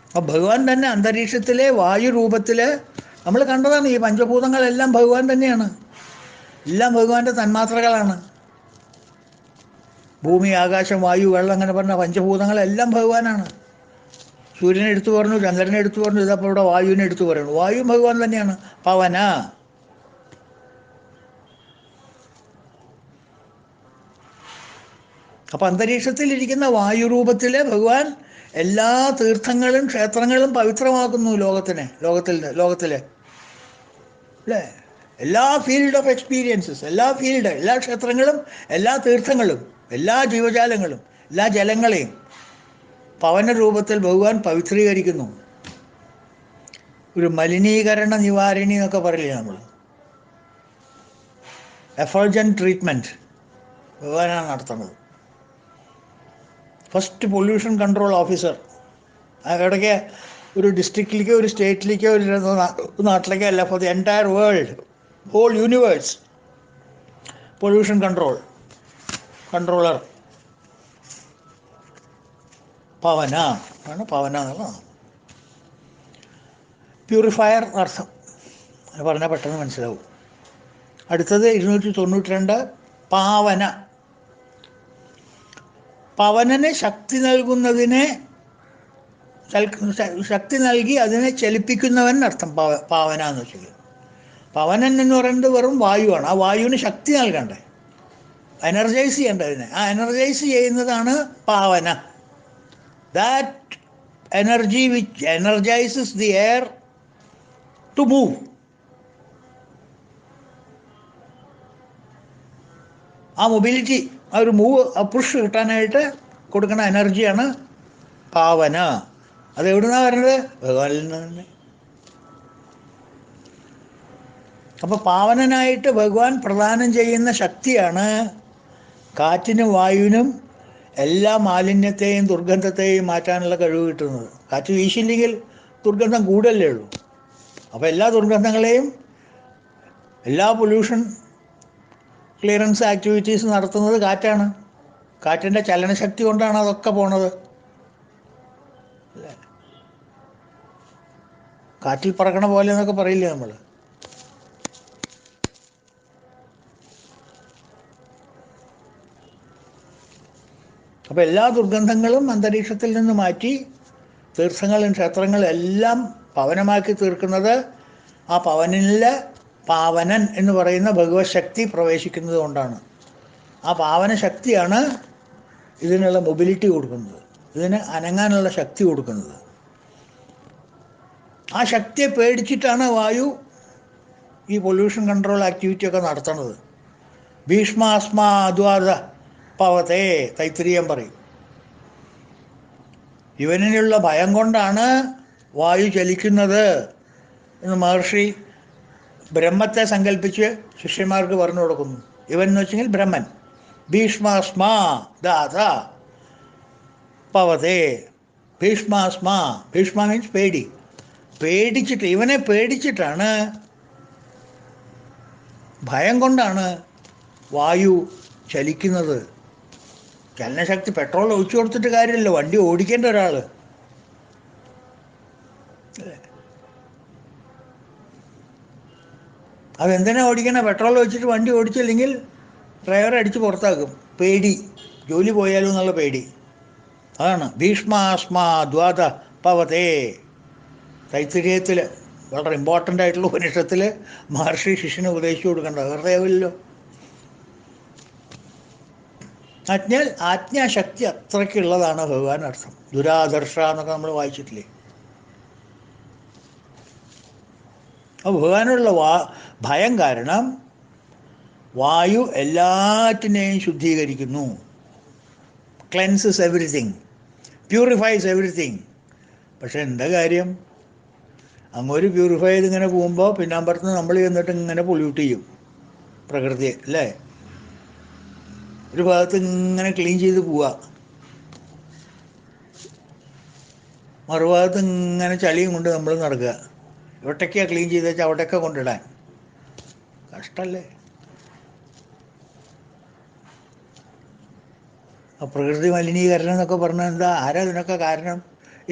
അപ്പം ഭഗവാൻ തന്നെ അന്തരീക്ഷത്തിലെ വായുരൂപത്തിൽ നമ്മൾ കണ്ടതാണ്. ഈ പഞ്ചഭൂതങ്ങളെല്ലാം ഭഗവാൻ തന്നെയാണ്. എല്ലാം ഭഗവാന്റെ തന്മാത്രകളാണ്. ഭൂമി, ആകാശം, വായു, വെള്ളം, അങ്ങനെ പറഞ്ഞ പഞ്ചഭൂതങ്ങളെല്ലാം ഭഗവാനാണ്. സൂര്യനെ എടുത്തു പറഞ്ഞു, ചന്ദ്രനെ എടുത്തു പറഞ്ഞു, ഇതപ്പോൾ ഇവിടെ വായുവിനെ എടുത്തു പറയുന്നു. വായു ഭഗവാൻ തന്നെയാണ്, പവന. അപ്പം അന്തരീക്ഷത്തിലിരിക്കുന്ന വായുരൂപത്തിലെ ഭഗവാൻ എല്ലാ തീർത്ഥങ്ങളും ക്ഷേത്രങ്ങളും പവിത്രമാക്കുന്നു ലോകത്തിലെ അല്ലേ? എല്ലാ ഫീൽഡ് ഓഫ് എക്സ്പീരിയൻസസ്, എല്ലാ ക്ഷേത്രങ്ങളും, എല്ലാ തീർത്ഥങ്ങളും, എല്ലാ ജീവജാലങ്ങളും, എല്ലാ ജലങ്ങളെയും പവന രൂപത്തിൽ ഭഗവാൻ പവിത്രീകരിക്കുന്നു. ഒരു മലിനീകരണ നിവാരണി എന്നൊക്കെ പറയില്ലേ നമ്മൾ, എഫൾജൻ ട്രീറ്റ്മെൻറ്റ് ഭഗവാനാണ് നടത്തുന്നത്. First pollution control officer. ഇടയ്ക്ക് ഒരു ഡിസ്ട്രിക്റ്റിലേക്കോ ഒരു സ്റ്റേറ്റിലേക്കോ ഒരു നാട്ടിലേക്കോ അല്ല, for the entire world, whole universe pollution controller Pavana ആണ്. പവന എന്നുള്ളതാണ് പ്യൂരിഫയർ അർത്ഥം. അത് പറഞ്ഞാൽ പെട്ടെന്ന് മനസ്സിലാവും. അടുത്തത് 292 പാവന. പവനന് ശക്തി നൽകി അതിനെ ചലിപ്പിക്കുന്നവൻ അർത്ഥം പാവന എന്ന് വെച്ചാൽ. പവനൻ എന്ന് പറയുന്നത് വെറും വായുവാണ്. ആ വായുവിന് ശക്തി നൽകണ്ടേ, എനർജൈസ് ചെയ്യേണ്ടത്. അതിനെ ആ എനർജൈസ് ചെയ്യുന്നതാണ് Pavana. That energy which energizes the air to move. ആ മൊബിലിറ്റി, ആ ഒരു മൂവ്, ആ പുഷ് കിട്ടാനായിട്ട് കൊടുക്കുന്ന എനർജിയാണ് പാവന. അത് എവിടുന്നാണ് വരുന്നത്? ഭഗവാനിൽ നിന്ന് തന്നെ. അപ്പോൾ പാവനനായിട്ട് ഭഗവാൻ പ്രദാനം ചെയ്യുന്ന ശക്തിയാണ് കാറ്റിനും വായുവിനും എല്ലാ മാലിന്യത്തെയും ദുർഗന്ധത്തെയും മാറ്റാനുള്ള കഴിവ് കിട്ടുന്നത്. കാറ്റ് വീശില്ലെങ്കിൽ ദുർഗന്ധം കൂടല്ലേ ഉള്ളൂ. അപ്പോൾ എല്ലാ ദുർഗന്ധങ്ങളെയും, എല്ലാ പൊല്യൂഷൻ ക്ലിയറൻസ് ആക്ടിവിറ്റീസ് നടത്തുന്നത് കാറ്റാണ്. കാറ്റിൻ്റെ ചലനശക്തി കൊണ്ടാണ് അതൊക്കെ പോണത്. കാറ്റിൽ പറക്കണ പോലെ എന്നൊക്കെ പറയില്ലേ നമ്മൾ. അപ്പോൾ എല്ലാ ദുർഗന്ധങ്ങളും അന്തരീക്ഷത്തിൽ നിന്ന് മാറ്റി തീർത്ഥങ്ങളും ക്ഷേത്രങ്ങളും എല്ലാം പവനമാക്കി തീർക്കുന്നത് ആ പവനിലെ പാവനൻ എന്ന് പറയുന്ന ഭഗവത് ശക്തി പ്രവേശിക്കുന്നത് കൊണ്ടാണ്. ആ പാവന ശക്തിയാണ് ഇതിനുള്ള മൊബിലിറ്റി കൊടുക്കുന്നത്, ഇതിന് അനങ്ങാനുള്ള ശക്തി കൊടുക്കുന്നത്. ആ ശക്തിയെ പേടിച്ചിട്ടാണ് വായു ഈ പൊല്യൂഷൻ കൺട്രോൾ ആക്ടിവിറ്റിയൊക്കെ നടത്തുന്നത്. ഭീഷ്മാസ്മാ അദ്വാദ പവതേ, തൈത്തിരീയം പറയും. ഇവനിലുള്ള ഭയം കൊണ്ടാണ് വായു ചലിക്കുന്നത് എന്ന് മഹർഷി ബ്രഹ്മത്തെ സങ്കല്പിച്ച് ശിഷ്യന്മാർക്ക് പറഞ്ഞു കൊടുക്കുന്നു. ഇവൻ എന്ന് വെച്ചെങ്കിൽ ബ്രഹ്മൻ. ഭീഷ്മാസ്മാ ദാത പവതേ. ഭീഷ്മാസ്മാ, ഭീഷ്മ മീൻസ് പേടി. പേടിച്ചിട്ട്, ഇവനെ പേടിച്ചിട്ടാണ്, ഭയം കൊണ്ടാണ് വായു ചലിക്കുന്നത്. ചലനശക്തി പെട്രോൾ ഒഴിച്ചു കൊടുത്തിട്ട് കാര്യമില്ല, വണ്ടി ഓടിക്കേണ്ട ഒരാൾ. അതെന്തിനാ ഓടിക്കണേ? പെട്രോൾ ഒഴിച്ചിട്ട് വണ്ടി ഓടിച്ചില്ലെങ്കിൽ ഡ്രൈവറെ അടിച്ച് പുറത്താക്കും. പേടി, ജോലി പോയാലും എന്നുള്ള പേടി. അതാണ് ഭീഷ്മാസ്മാ ദ്വാദ പവതേ. തൈത്തിരീയത്തിൽ വളരെ ഇമ്പോർട്ടൻ്റ് ആയിട്ടുള്ള ഉപനിഷത്തിൽ മഹർഷി ശിഷ്യന് ഉപദേശിച്ചു കൊടുക്കേണ്ട, വെറുതെ ആവില്ലല്ലോ. അതിനാൽ ആജ്ഞാശക്തി അത്രയ്ക്കുള്ളതാണ് ഭഗവാൻ അർത്ഥം. ദുരാദർശ എന്നൊക്കെ നമ്മൾ വായിച്ചിട്ടില്ലേ? അപ്പോൾ ഭഗവാനുള്ള ഭയം കാരണം വായു എല്ലാറ്റിനെയും ശുദ്ധീകരിക്കുന്നു. Cleanses everything, purifies everything. പക്ഷെ എന്താ കാര്യം? അങ്ങൊരു പ്യൂരിഫൈ ചെയ്ത് ഇങ്ങനെ പോകുമ്പോൾ പിന്നെ അപ്പുറത്ത് നമ്മൾ ചെന്നിട്ട് ഇങ്ങനെ പൊല്യൂട്ട് ചെയ്യും പ്രകൃതിയെ, അല്ലേ? ഒരു ഭാഗത്ത് ഇങ്ങനെ ക്ലീൻ ചെയ്ത് പോവുക, മറുഭാഗത്ത് ഇങ്ങനെ ചളിയും കൊണ്ട് നമ്മൾ നടക്കുക. എവിടേക്കാണ് ക്ലീൻ ചെയ്ത് വെച്ചാൽ അവിടെയൊക്കെ കൊണ്ടിടാൻ. കഷ്ടമല്ലേ? പ്രകൃതി മലിനീകരണം എന്നൊക്കെ പറഞ്ഞാൽ എന്താ? ആരാ ഇതിനൊക്കെ കാരണം?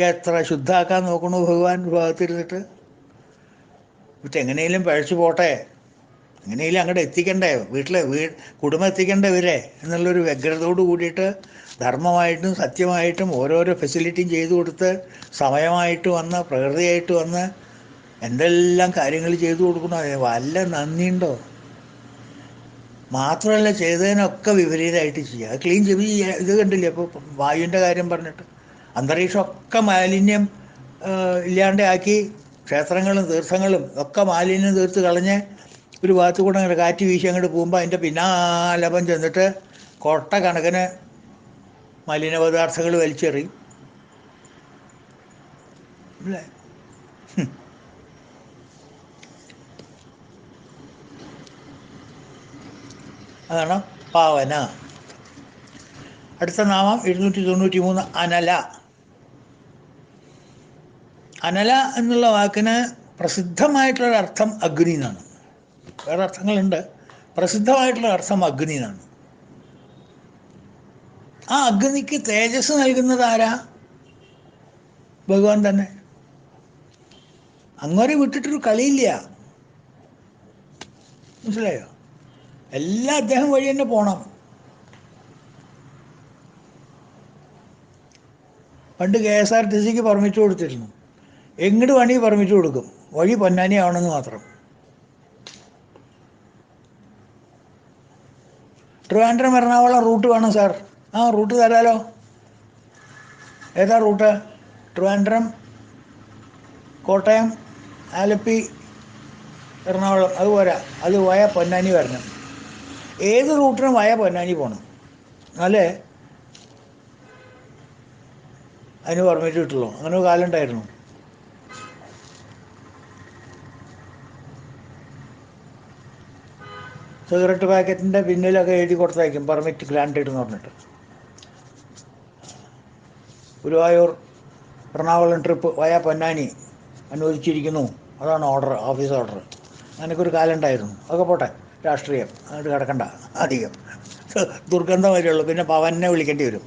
എത്ര ശുദ്ധമാക്കാൻ നോക്കണു ഭഗവാൻ ഭാഗത്തിരുന്നിട്ട്. എങ്ങനെയും പഴച്ചു പോട്ടെ, എങ്ങനെയെങ്കിലും അങ്ങോട്ട് എത്തിക്കണ്ടേ, കുടുംബം എത്തിക്കണ്ടേ ഇവരെ എന്നുള്ളൊരു വ്യഗ്രതയോട് കൂടിയിട്ട് ധർമ്മമായിട്ടും സത്യമായിട്ടും ഓരോരോ ഫെസിലിറ്റിയും ചെയ്തു കൊടുത്ത് സമയമായിട്ട് വന്ന് പ്രകൃതിയായിട്ട് വന്ന് എന്തെല്ലാം കാര്യങ്ങൾ ചെയ്തു കൊടുക്കണോ, വല്ല നന്ദിയുണ്ടോ? മാത്രമല്ല ചെയ്തതിനൊക്കെ വിപരീതമായിട്ട് ചെയ്യുക. ക്ലീൻ ചെയ്ത് ഇത് കണ്ടില്ലേ ഇപ്പോൾ വായുവിൻ്റെ കാര്യം പറഞ്ഞിട്ട് അന്തരീക്ഷമൊക്കെ മാലിന്യം ഇല്ലാണ്ട് ആക്കി, ക്ഷേത്രങ്ങളും തീർത്ഥങ്ങളും ഒക്കെ മാലിന്യം തീർത്ത് കളഞ്ഞ് ഒരു ഭാഗത്ത് കൂടെ അങ്ങനെ കാറ്റ് വീശി അങ്ങോട്ട് പോകുമ്പോൾ അതിൻ്റെ പിന്നാലപ്പം ചെന്നിട്ട് കൊട്ട കണക്കിന് മലിന പദാർത്ഥങ്ങൾ വലിച്ചെറിയും അല്ലേ. അതാണ് പാവന. അടുത്ത നാമം 293 അനല. അനല എന്നുള്ള വാക്കിന് പ്രസിദ്ധമായിട്ടുള്ളൊരർത്ഥം അഗ്നി എന്നാണ്. വേറെ അർത്ഥങ്ങളുണ്ട്. പ്രസിദ്ധമായിട്ടുള്ള അർത്ഥം അഗ്നി എന്നാണ്. ആ അഗ്നിക്ക് തേജസ് നൽകുന്നത് ആരാ? ഭഗവാൻ തന്നെ. അങ്ങനെ വിട്ടിട്ടൊരു കളിയില്ല, മനസ്സിലായോ? എല്ലാം അദ്ദേഹം വഴി തന്നെ പോകണം. പണ്ട് KSRTCക്ക് പെർമിറ്റ് കൊടുത്തിരുന്നു. എങ്ങോട്ട് വേണമെങ്കിൽ പെർമിറ്റ് കൊടുക്കും, വഴി പൊന്നാനി ആവണമെന്ന് മാത്രം. ട്രിവാൻഡ്രം എറണാകുളം റൂട്ട് വേണം സാർ, ആ റൂട്ട് തരാലോ. ഏതാ റൂട്ട്? ട്രിവാൻഡ്രം, കോട്ടയം, ആലപ്പി, എറണാകുളം. അത് പോരാ, അത് വയ പൊന്നാനി വരണം. ഏത് റൂട്ടിനും വയ പൊന്നാനി പോകണം, അല്ലേ അതിന് പെർമിറ്റ് കിട്ടുള്ളൂ. അങ്ങനെ ഒരു കാലം ഉണ്ടായിരുന്നു. സിഗരറ്റ് പാക്കറ്റിൻ്റെ പിന്നിലൊക്കെ എഴുതി കൊടുത്തയക്കും പെർമിറ്റ് ഗ്രാൻറ്റഡ് എന്ന് പറഞ്ഞിട്ട്. ഗുരുവായൂർ എറണാകുളം ട്രിപ്പ് വയ പൊന്നാനി അനുവദിച്ചിരിക്കുന്നു, അതാണ് ഓർഡർ, ഓഫീസ് ഓർഡർ. അങ്ങനെയൊക്കെ ഒരു കാലം ഉണ്ടായിരുന്നു. അതൊക്കെ പോട്ടെ, രാഷ്ട്രീയം അങ്ങോട്ട് കിടക്കണ്ട അധികം, ദുർഗന്ധം വരെയുള്ളൂ. പിന്നെ പവനെ വിളിക്കേണ്ടി വരും,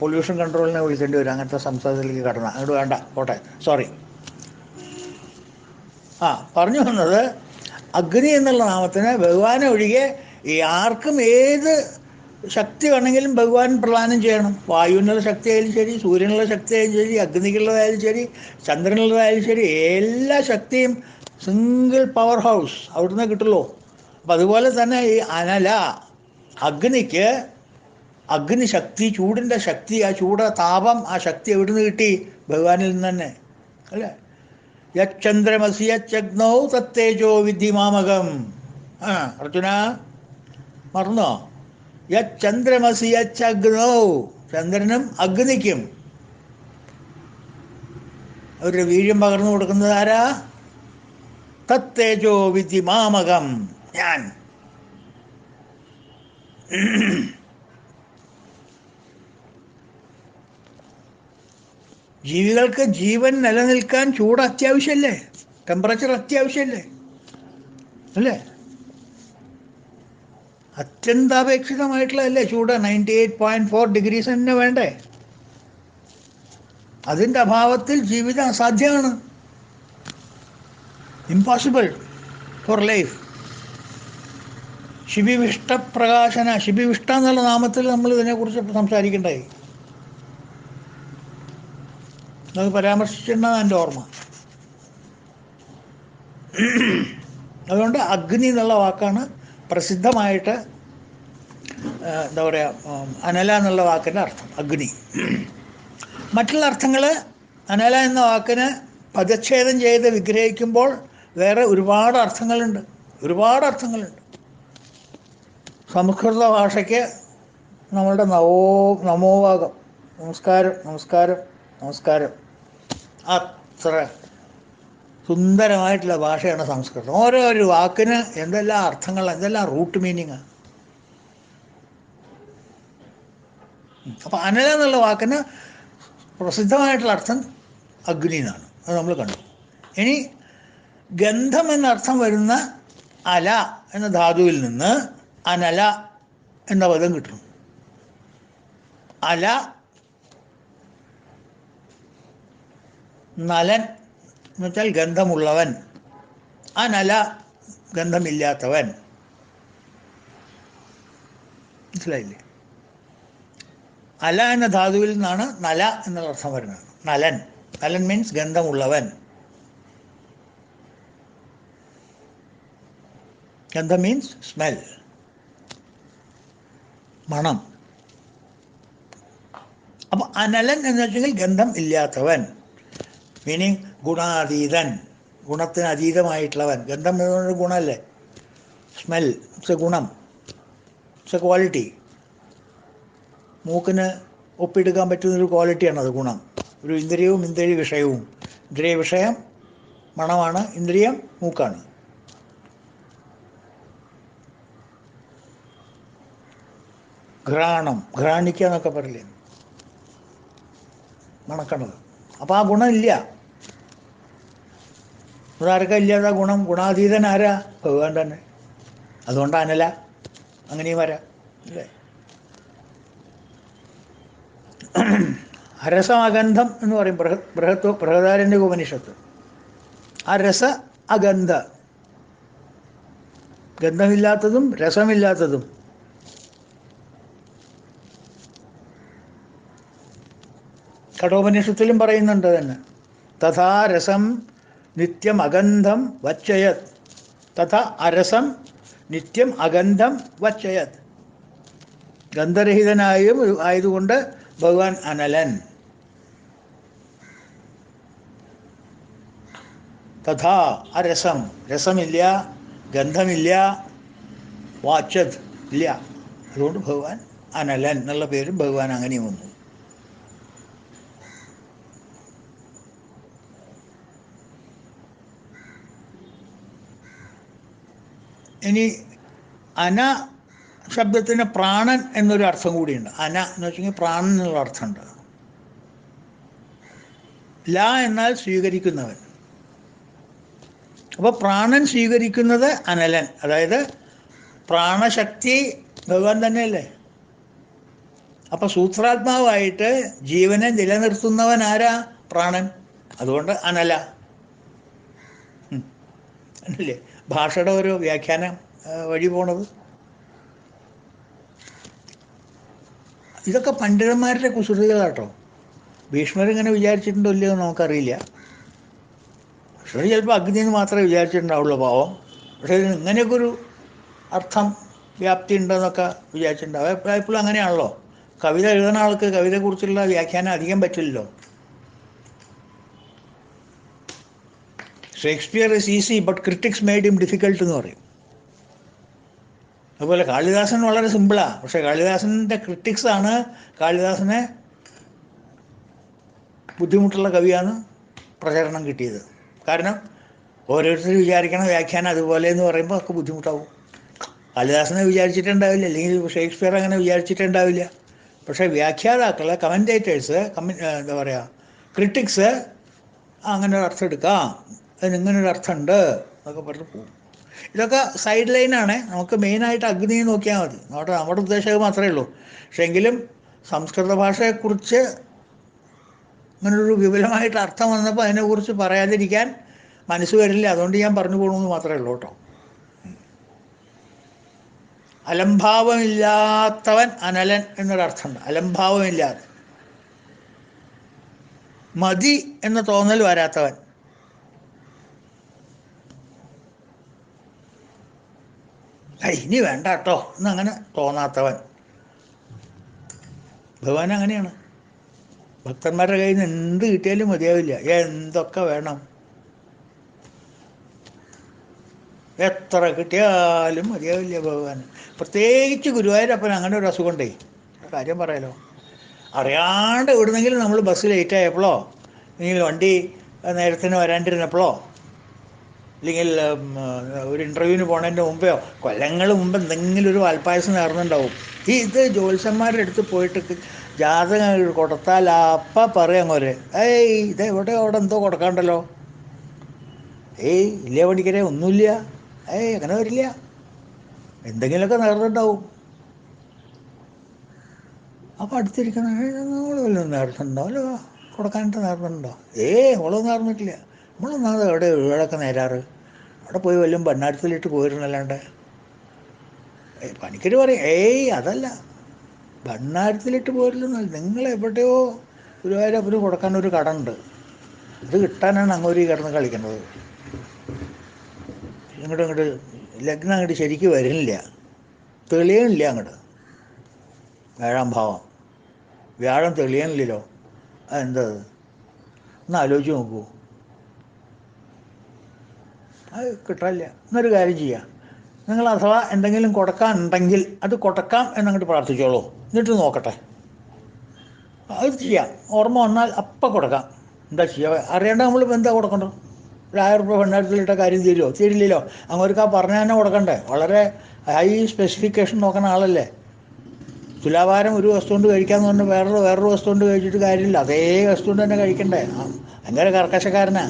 പൊല്യൂഷൻ കൺട്രോളിനെ വിളിക്കേണ്ടി വരും. അങ്ങനത്തെ സംസ്ഥാനത്തിലേക്ക് കടന്ന അങ്ങോട്ട് വേണ്ട, പോട്ടെ, സോറി. പറഞ്ഞു വന്നത്, അഗ്നി എന്നുള്ള നാമത്തിന് ഭഗവാനെ ഒഴികെ ഈ ആർക്കും ഏത് ശക്തി വേണമെങ്കിലും ഭഗവാൻ പ്രദാനം ചെയ്യണം. വായുവിനുള്ള ശക്തിയായാലും ശരി, സൂര്യനുള്ള ശക്തിയായാലും ശരി, അഗ്നിക്കുള്ളതായാലും ശരി, ചന്ദ്രനുള്ളതായാലും ശരി, എല്ലാ ശക്തിയും സിംഗിൾ പവർ ഹൗസ് അവിടുന്ന് കിട്ടുള്ളൂ. അപ്പം അതുപോലെ തന്നെ ഈ അനല, അഗ്നിക്ക് അഗ്നിശക്തി, ചൂടിൻ്റെ ശക്തി, ആ ചൂട് താപം, ആ ശക്തി എവിടുന്ന് കിട്ടി? ഭഗവാനിൽ നിന്ന് തന്നെ, അല്ലേ? യച്ചന്ദ്രമസി യച്ചഗ്നൗ തത്തേജോ വിദ്ധിമാമകം. അർജുന മറന്നോ? യച്ചന്ദ്രമസി യച്ചഗ്നൗ, ചന്ദ്രനും അഗ്നിക്കും അവരുടെ വീര്യം പകർന്നു കൊടുക്കുന്നത് ആരാ? തത്തേജോ വിദ്ധിമാമകം, ഞാൻ. ജീവികൾക്ക് ജീവൻ നിലനിൽക്കാൻ ചൂട് അത്യാവശ്യമല്ലേ, ടെമ്പറേച്ചർ അത്യാവശ്യമല്ലേ, അല്ലേ? അത്യന്താപേക്ഷിതമായിട്ടുള്ളതല്ലേ ചൂട്. 98.4 ഡിഗ്രീസ് തന്നെ വേണ്ടേ? അതിൻ്റെ അഭാവത്തിൽ ജീവിതം അസാധ്യമാണ്, ഇമ്പോസിബിൾ ഫോർ ലൈഫ്. ശിബിവിഷ്ടപ്രകാശന, ശിബിവിഷ്ട എന്നുള്ള നാമത്തിൽ നമ്മൾ ഇതിനെക്കുറിച്ച് സംസാരിക്കേണ്ടായി. അത് പരാമർശിച്ചിട്ടുണ്ടെന്ന് എൻ്റെ ഓർമ്മ. അതുകൊണ്ട് അഗ്നി എന്നുള്ള വാക്കാണ് പ്രസിദ്ധമായിട്ട്, എന്താ പറയുക, അനല എന്നുള്ള വാക്കിൻ്റെ അർത്ഥം അഗ്നി. മറ്റുള്ള അർത്ഥങ്ങൾ, അനല എന്ന വാക്കിന് പദച്ഛേദം ചെയ്ത് വിഗ്രഹിക്കുമ്പോൾ വേറെ ഒരുപാട് അർത്ഥങ്ങളുണ്ട്, ഒരുപാട് അർത്ഥങ്ങളുണ്ട്. സംസ്കൃത ഭാഷയ്ക്ക് നമ്മളുടെ നമോവാകം, നമസ്കാരം, നമസ്കാരം, നമസ്കാരം, അത്ര സുന്ദരമായിട്ടുള്ള ഭാഷയാണ് സംസ്കൃതം. ഓരോരു വാക്കിന് എന്തെല്ലാം അർത്ഥങ്ങൾ, എന്തെല്ലാം റൂട്ട് മീനിങ്ങാണ്. അപ്പം അനല എന്നുള്ള വാക്കിന് പ്രസിദ്ധമായിട്ടുള്ള അർത്ഥം അഗ്നി എന്നാണ്, അത് നമ്മൾ കണ്ടു. ഇനി ഗന്ധം എന്നർത്ഥം വരുന്ന അല എന്ന ധാതുവിൽ നിന്ന് അനല എന്ന പദം കിട്ടുന്നു. അല, നലൻ എന്ന് വെച്ചാൽ ഗന്ധമുള്ളവൻ. അനല ഗന്ധമില്ലാത്തവൻ. മനസ്സിലായില്ലേ? അല എന്ന ധാതുവിൽ നിന്നാണ് നല എന്നുള്ള അർത്ഥം വരുന്നത്. നലൻ. നലൻ മീൻസ് ഗന്ധമുള്ളവൻ. ഗന്ധം മീൻസ് സ്മെൽ, മണം. അപ്പം അനലൻ എന്ന് വെച്ചെങ്കിൽ ഗന്ധം ഇല്ലാത്തവൻ, മീനിങ് ഗുണാതീതൻ, ഗുണത്തിന് അതീതമായിട്ടുള്ളവൻ. ഗന്ധം എന്നൊരു ഗുണമല്ലേ? സ്മെൽ ഇറ്റ്സ് എ ഗുണം, ഇറ്റ്സ് എ ക്വാളിറ്റി. മൂക്കിന് ഒപ്പിയെടുക്കാൻ പറ്റുന്നൊരു ക്വാളിറ്റിയാണത് ഗുണം. ഒരു ഇന്ദ്രിയവും ഇന്ദ്രിയ വിഷയവും. ഇന്ദ്രിയ വിഷയം മണമാണ്, ഇന്ദ്രിയം മൂക്കാണ്. ഘ്രാണം, ഘ്രാണിക്കുക എന്നൊക്കെ പറയില്ലേ, മണക്കണത്. അപ്പം ആ ഗുണം ഇല്ല. അതാർക്കാ ഇല്ലാത്ത ഗുണം? ഗുണാതീതൻ ആരാ? ഭഗവാൻ തന്നെ. അതുകൊണ്ട് അനല, അങ്ങനെയും വരാം അല്ലേ? രസം അഗന്ധം എന്ന് പറയും ബൃഹദാരണ്യ ഉപനിഷത്ത്. ആ രസ അഗന്ധ, ഗന്ധമില്ലാത്തതും രസമില്ലാത്തതും. കഠോപനിഷത്തിലും പറയുന്നുണ്ട് തന്നെ. തഥാ രസം നിത്യം അഗന്ധം വച്ചയത്, തഥാ അരസം നിത്യം അഗന്ധം വച്ചയത്. ഗന്ധരഹിതനായും ആയതുകൊണ്ട് ഭഗവാൻ അനലൻ. തഥാ അരസം, രസമില്ല, ഗന്ധമില്ല, വാച്ചത് ഇല്ല, അതുകൊണ്ട് ഭഗവാൻ അനലൻ എന്നുള്ള പേരും ഭഗവാൻ അങ്ങനെയും വന്നു. ഇനി അന ശബ്ദത്തിന് പ്രാണൻ എന്നൊരു അർത്ഥം കൂടിയുണ്ട്. അന എന്ന് വെച്ചെങ്കിൽ പ്രാണൻ എന്നുള്ള അർത്ഥമുണ്ട്. ല എന്നാൽ സ്വീകരിക്കുന്നവൻ. അപ്പോൾ പ്രാണൻ സ്വീകരിക്കുന്നത് അനലൻ, അതായത് പ്രാണശക്തി ഭഗവാൻ തന്നെയല്ലേ. അപ്പം സൂത്രാത്മാവായിട്ട് ജീവനെ നിലനിർത്തുന്നവൻ ആരാ? പ്രാണൻ. അതുകൊണ്ട് അനല അല്ലേ? ഭാഷയുടെ ഒരു വ്യാഖ്യാനം വഴി പോണത്. ഇതൊക്കെ പണ്ഡിതന്മാരുടെ കുസൃതികളാട്ടോ. ഭീഷ്മർ ഇങ്ങനെ വിചാരിച്ചിട്ടുണ്ടോ ഇല്ലയോ നമുക്കറിയില്ല. ഭീഷ്മർ ചിലപ്പോൾ അഗ്നി എന്ന് മാത്രമേ വിചാരിച്ചിട്ടുണ്ടാവുള്ളൂ പാവം. പക്ഷേ ഇതിന് ഇങ്ങനെയൊക്കെ ഒരു അർത്ഥം വ്യാപ്തി ഉണ്ടെന്നൊക്കെ വിചാരിച്ചിട്ടുണ്ടാവും. എപ്പോഴും അങ്ങനെയാണല്ലോ. കവിത എഴുതുന്ന ആൾക്ക് കവിതയെക്കുറിച്ചുള്ള വ്യാഖ്യാനം അധികം പറ്റില്ലല്ലോ. Shakespeare is easy but critics made him difficult എന്ന് പറയും. അതുപോലെ കാളിദാസൻ വളരെ സിമ്പിളാണ്, പക്ഷേ കാളിദാസൻ്റെ ക്രിറ്റിക്സാണ് കാളിദാസനെ ബുദ്ധിമുട്ടുള്ള കവിയാണ് പ്രചരണം കിട്ടിയത്. കാരണം ഓരോരുത്തർ വിചാരിക്കണ വ്യാഖ്യാനം അതുപോലെ എന്ന് പറയുമ്പോൾ ഒക്കെ ബുദ്ധിമുട്ടാവും. കാളിദാസനെ വിചാരിച്ചിട്ടുണ്ടാവില്ല, അല്ലെങ്കിൽ ഷേക്സ്പിയർ അങ്ങനെ വിചാരിച്ചിട്ടുണ്ടാവില്ല. പക്ഷേ വ്യാഖ്യാതാക്കൾ, കമൻറ്റേറ്റേഴ്സ്, എന്താ പറയുക, ക്രിറ്റിക്സ് അങ്ങനെ ഒരു അർത്ഥം എടുക്കാം, അതിനിങ്ങനൊരു അർത്ഥമുണ്ട് എന്നൊക്കെ പറഞ്ഞ് പോകും. ഇതൊക്കെ സൈഡ് ലൈനാണ്. നമുക്ക് മെയിനായിട്ട് അഗ്നി നോക്കിയാൽ മതി. നമ്മുടെ ഉദ്ദേശം മാത്രമേ ഉള്ളൂ. പക്ഷേ എങ്കിലും സംസ്കൃത ഭാഷയെക്കുറിച്ച് അങ്ങനൊരു വിപുലമായിട്ട് അർത്ഥം വന്നപ്പോൾ അതിനെക്കുറിച്ച് പറയാതിരിക്കാൻ മനസ്സ് വരില്ല. അതുകൊണ്ട് ഞാൻ പറഞ്ഞു പോകണമെന്ന് മാത്രമേ ഉള്ളൂ കേട്ടോ. അലംഭാവമില്ലാത്തവൻ അനലൻ എന്നൊരർത്ഥമുണ്ട്. അലംഭാവമില്ലാതെ, മതി എന്ന തോന്നൽ വരാത്തവൻ. ഇനി വേണ്ട കേട്ടോ എന്നങ്ങനെ തോന്നാത്തവൻ. ഭഗവാൻ അങ്ങനെയാണ്. ഭക്തന്മാരുടെ കയ്യിൽ നിന്ന് എന്ത് കിട്ടിയാലും മതിയാവില്ല. എന്തൊക്കെ വേണം, എത്ര കിട്ടിയാലും മതിയാവില്ല ഭഗവാൻ. പ്രത്യേകിച്ച് ഗുരുവായൂരപ്പൻ അങ്ങനെ ഒരു അസുഖമുണ്ടേ. കാര്യം പറയാലോ. അറിയാണ്ട് എവിടുന്നെങ്കിലും നമ്മൾ ബസ് ലേറ്റ് ആയപ്പോഴോ, അല്ലെങ്കിൽ വണ്ടി നേരത്തിന് വരാണ്ടിരുന്നപ്പോഴോ, അല്ലെങ്കിൽ ഒരു ഇൻ്റർവ്യൂവിന് പോണതിൻ്റെ മുമ്പെയോ, കൊല്ലങ്ങൾ മുമ്പ് എന്തെങ്കിലും ഒരു വാൽപ്പായസം നേർന്നുണ്ടാവും. ഇത് ജ്യോത്സ്യന്മാരുടെ അടുത്ത് പോയിട്ട് ജാതകം കൊടുത്താൽ അപ്പം പറയാം അങ്ങോര്, ഇത് എവിടെ അവിടെ എന്തോ കൊടുക്കാണ്ടല്ലോ, ഇല്ല പണിക്കരെ ഒന്നുമില്ല, അങ്ങനെ വരില്ല, എന്തെങ്കിലുമൊക്കെ നേർന്നുണ്ടാവും. അപ്പം അടുത്തിരിക്കുന്ന നമ്മൾ വല്ലതും നേർന്നുണ്ടോ, അല്ലോ കൊടുക്കാനായിട്ട് നേർന്നുണ്ടോ? ഓളൊന്നും നേർന്നിട്ടില്ല. നമ്മളൊന്നാമത് എവിടെ വീടൊക്കെ നേരാറ്, അവിടെ പോയി വല്ലതും ഭണ്ണാരത്തിലിട്ട് പോയിരുന്നല്ലാണ്ട്. പണിക്കർ പറയും ഏയ് അതല്ല, ഭണ്ണാരത്തിലിട്ട് പോരില്ലെന്നല്ല, നിങ്ങൾ എവിടെയോ ഗുരുവായൂരപ്പന് കൊടുക്കാനൊരു കടമുണ്ട്, അത് കിട്ടാനാണ് അങ്ങോട്ട് കിടന്ന് കളിക്കുന്നത്. ഇങ്ങോട്ട് ലഗ്നം അങ്ങോട്ട് ശരിക്ക് വരുന്നില്ല, തെളിയണില്ല അങ്ങോട്ട്. വ്യാഴാം ഭാവം, വ്യാഴം തെളിയണില്ലല്ലോ. അതെന്താ ഒന്ന് ആലോചിച്ച് നോക്കൂ. അത് കിട്ടാനില്ല. എന്നൊരു കാര്യം ചെയ്യാം, നിങ്ങൾ അഥവാ എന്തെങ്കിലും കൊടുക്കാനുണ്ടെങ്കിൽ അത് കൊടുക്കാം എന്നങ്ങോട്ട് പ്രാർത്ഥിച്ചോളൂ, എന്നിട്ട് നോക്കട്ടെ. അത് ചെയ്യാം, ഓർമ്മ വന്നാൽ അപ്പം കൊടുക്കാം. എന്താ ചെയ്യുക, അറിയേണ്ട നമ്മളിപ്പോൾ എന്താ കൊടുക്കണ്ടോ? ഒരു 1000 രൂപ ഭണ്ണാരത്തിലിട്ട കാര്യം തരുമോ? തരില്ലല്ലോ. അങ്ങോട്ട് പറഞ്ഞ തന്നെ കൊടുക്കണ്ടേ. വളരെ ഹൈ സ്പെസിഫിക്കേഷൻ നോക്കുന്ന ആളല്ലേ. തുലാഭാരം ഒരു വസ്തു കൊണ്ട് കഴിക്കാമെന്ന് പറഞ്ഞാൽ വേറൊരു വസ്തു കൊണ്ട് കഴിച്ചിട്ട് കാര്യമില്ല, അതേ വസ്തു കൊണ്ട് തന്നെ കഴിക്കണ്ടേ. ഭയങ്കര കർക്കശക്കാരനാ.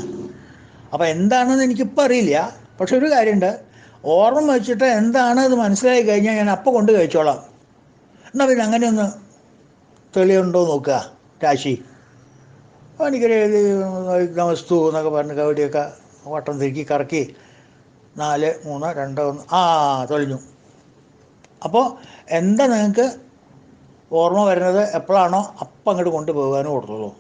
അപ്പം എന്താണെന്ന് എനിക്കിപ്പോൾ അറിയില്ല. പക്ഷെ ഒരു കാര്യമുണ്ട്, ഓർമ്മ വെച്ചിട്ട് എന്താണ് അത് മനസ്സിലായി കഴിഞ്ഞാൽ ഞാൻ അപ്പം കൊണ്ട് കഴിച്ചോളാം. എന്നാൽ പിന്നെ അങ്ങനെയൊന്ന് തെളിയുണ്ടോ നോക്കുക. രാശി എനിക്കൊരു വസ്തു എന്നൊക്കെ പറഞ്ഞ് കവടിയൊക്കെ വട്ടം തിരുക്കി കറക്കി 4, 3, 2, 1 തെളിഞ്ഞു. അപ്പോൾ എന്താ നിങ്ങൾക്ക് ഓർമ്മ വരുന്നത് എപ്പോഴാണോ അപ്പം അങ്ങോട്ട് കൊണ്ടുപോകാനും കൊടുത്തോളൂ.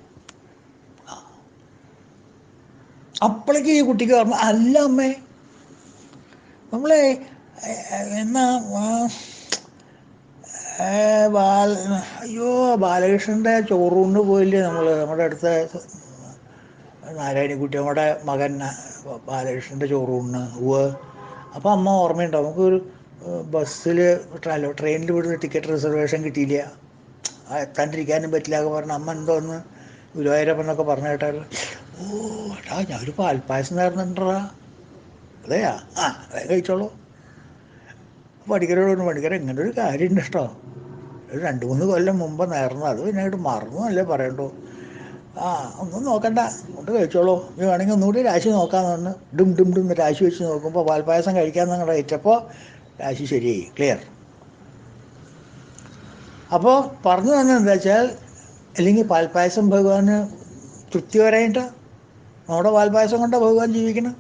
അപ്പോഴേക്ക് ഈ കുട്ടിക്ക് ഓർമ്മ അല്ല അമ്മേ, നമ്മളെ എന്നാ അയ്യോ ബാലകൃഷ്ണൻ്റെ ചോറൂണിന് പോയില്ലേ നമ്മൾ, നമ്മുടെ അടുത്ത നാരായണിക്കുട്ടി നമ്മുടെ മകൻ ബാലകൃഷ്ണൻ്റെ ചോറൂണിന്. അപ്പോൾ അമ്മ ഓർമ്മയുണ്ടാവും, നമുക്കൊരു ബസ്സിൽ ട്രെയിനിൽ വിടുന്ന ടിക്കറ്റ് റിസർവേഷൻ കിട്ടിയില്ല, എത്താണ്ടിരിക്കാനും പറ്റില്ല ഒക്കെ പറഞ്ഞ് അമ്മ എന്തോന്ന് ഗുരുവായൂരപ്പനൊക്കെ പറഞ്ഞു കേട്ടാൽ, ഓ എടാ ഞാനൊരു പാൽപ്പായസം നേർന്നിട്ടുണ്ടാ. അതെയാ, അതെ കഴിച്ചോളൂ. പണിക്കരോട് പണിക്കര ഇങ്ങനെ ഒരു കാര്യമുണ്ട് കേട്ടോ, ഒരു 2-3 കൊല്ലം മുമ്പ് നേർന്നു, അത് പിന്നെ അങ്ങോട്ട് മറന്നു അല്ലേ പറയണ്ടോ. ഒന്നും നോക്കണ്ട, കൊണ്ട് കഴിച്ചോളൂ. നീ വേണമെങ്കിൽ ഒന്നുകൂടി രാശി നോക്കാമെന്ന് പറഞ്ഞ് ഡും രാശി വെച്ച് നോക്കുമ്പോൾ പാൽപ്പായസം കഴിക്കാമെന്ന് അങ്ങോട്ട് അയച്ചപ്പോൾ രാശി ശരിയായി, ക്ലിയർ. അപ്പോൾ പറഞ്ഞു തന്നെ എന്താ വെച്ചാൽ, അല്ലെങ്കിൽ പാൽപ്പായസം ഭഗവാന് തൃപ്തി വരായിട്ട് നമ്മുടെ പാൽപ്പായസം കൊണ്ടാണ് ഭഗവാൻ ജീവിക്കണം.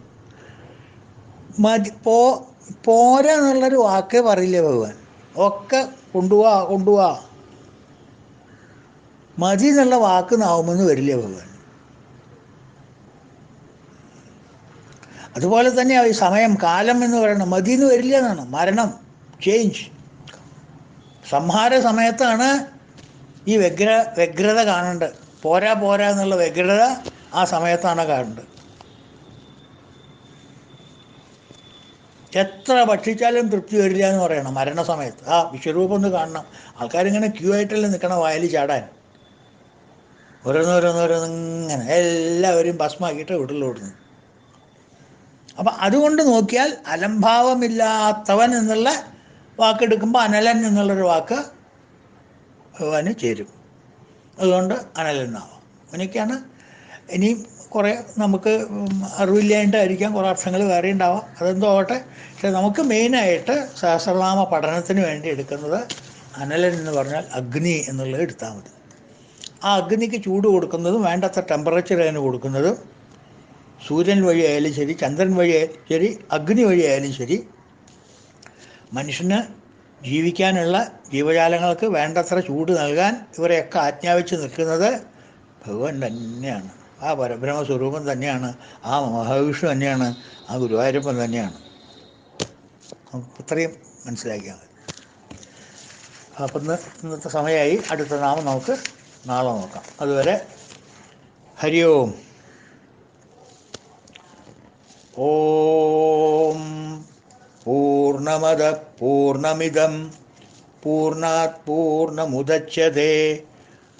പോരാ എന്നുള്ളൊരു വാക്കേ പറയില്ലേ ഭഗവാൻ, ഒക്കെ കൊണ്ടുപോവാ. മതി എന്നുള്ള വാക്ക് നാവുമെന്ന് വരില്ല ഭഗവാൻ. അതുപോലെ തന്നെ ഈ സമയം, കാലം എന്ന് പറയുന്നത് മതി എന്ന് വരില്ല എന്നാണ്. മരണം, ചേഞ്ച്, സംഹാര സമയത്താണ് ഈ വ്യഗ്രത കാണേണ്ടത്. പോരാ എന്നുള്ള വ്യഗ്രത ആ സമയത്താണ് കാണേണ്ടത്. എത്ര ഭക്ഷിച്ചാലും തൃപ്തി വരില്ല എന്ന് പറയണം മരണസമയത്ത്. വിശ്വരൂപം ഒന്ന് കാണണം. ആൾക്കാരിങ്ങനെ ക്യൂ ആയിട്ടല്ലേ നിൽക്കണം വായിൽ ചാടാൻ. ഓരോന്നിങ്ങനെ എല്ലാവരും ഭസ്മാക്കിയിട്ട് വീട്ടിലോടുന്നു. അപ്പം അതുകൊണ്ട് നോക്കിയാൽ അലംഭാവമില്ലാത്തവൻ എന്നുള്ള വാക്കെടുക്കുമ്പോൾ അനലൻ എന്നുള്ളൊരു വാക്ക് ഭഗവാന് ചേരും. അതുകൊണ്ട് അനലനാവാം. അങ്ങനെയൊക്കെയാണ്. ഇനിയും കുറേ നമുക്ക് അറിവില്ലായിട്ടായിരിക്കാം, കുറേ അർത്ഥങ്ങൾ വേറെ ഉണ്ടാവാം, അതെന്തോ ആവട്ടെ. പക്ഷെ നമുക്ക് മെയിനായിട്ട് സഹസ്രനാമ പഠനത്തിന് വേണ്ടി എടുക്കുന്നത് അനലൻ എന്ന് പറഞ്ഞാൽ അഗ്നി എന്നുള്ളത് എടുത്താൽ മതി. ആ അഗ്നിക്ക് ചൂട് കൊടുക്കുന്നതും വേണ്ടത്ര ടെമ്പറേച്ചർ അതിന് കൊടുക്കുന്നതും സൂര്യൻ വഴി ആയാലും ശരി, ചന്ദ്രൻ വഴി ആയാലും ശരി, അഗ്നി വഴി ആയാലും ശരി, മനുഷ്യന് ജീവിക്കാനുള്ള ജീവജാലങ്ങൾക്ക് വേണ്ടത്ര ചൂട് നൽകാൻ ഇവരെയൊക്കെ ആജ്ഞാപിച്ച് നിൽക്കുന്നത് ഭഗവാൻ തന്നെയാണ്. ആ പരബ്രഹ്മസ്വരൂപം തന്നെയാണ്, ആ മഹാവിഷ്ണു തന്നെയാണ്, ആ ഗുരുവായൂരപ്പൻ തന്നെയാണ്. നമുക്ക് ഇത്രയും മനസ്സിലാക്കിയാൽ മതി. അപ്പം ഇന്നത്തെ സമയമായി. അടുത്ത നാമം നമുക്ക് നാളെ നോക്കാം. അതുവരെ ഹരി ഓം. ഓം പൂർണ്ണമദ പൂർണ്ണമിദം പൂർണ്ണാത് പൂർണ്ണമുദച്യതേ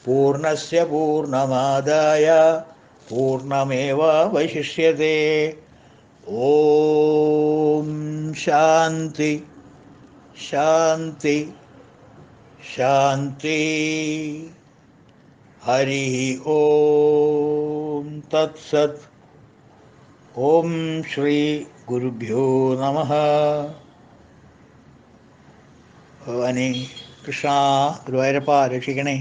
പൂർണ്ണസ്യ പൂർണ്ണമാദായ പൂർണ്ണമേവാവശിഷ്യതേ. ഓം ശാന്തി ശാന്തി ശാന്തി. ഹരി ഓം തത്സത്. ഓം ശ്രീ ഗുരുഭ്യോ നമഃ. ഭഗവാനേ കൃഷ്ണ ഗുരുവായൂരപ്പ രക്ഷിക്കണേ.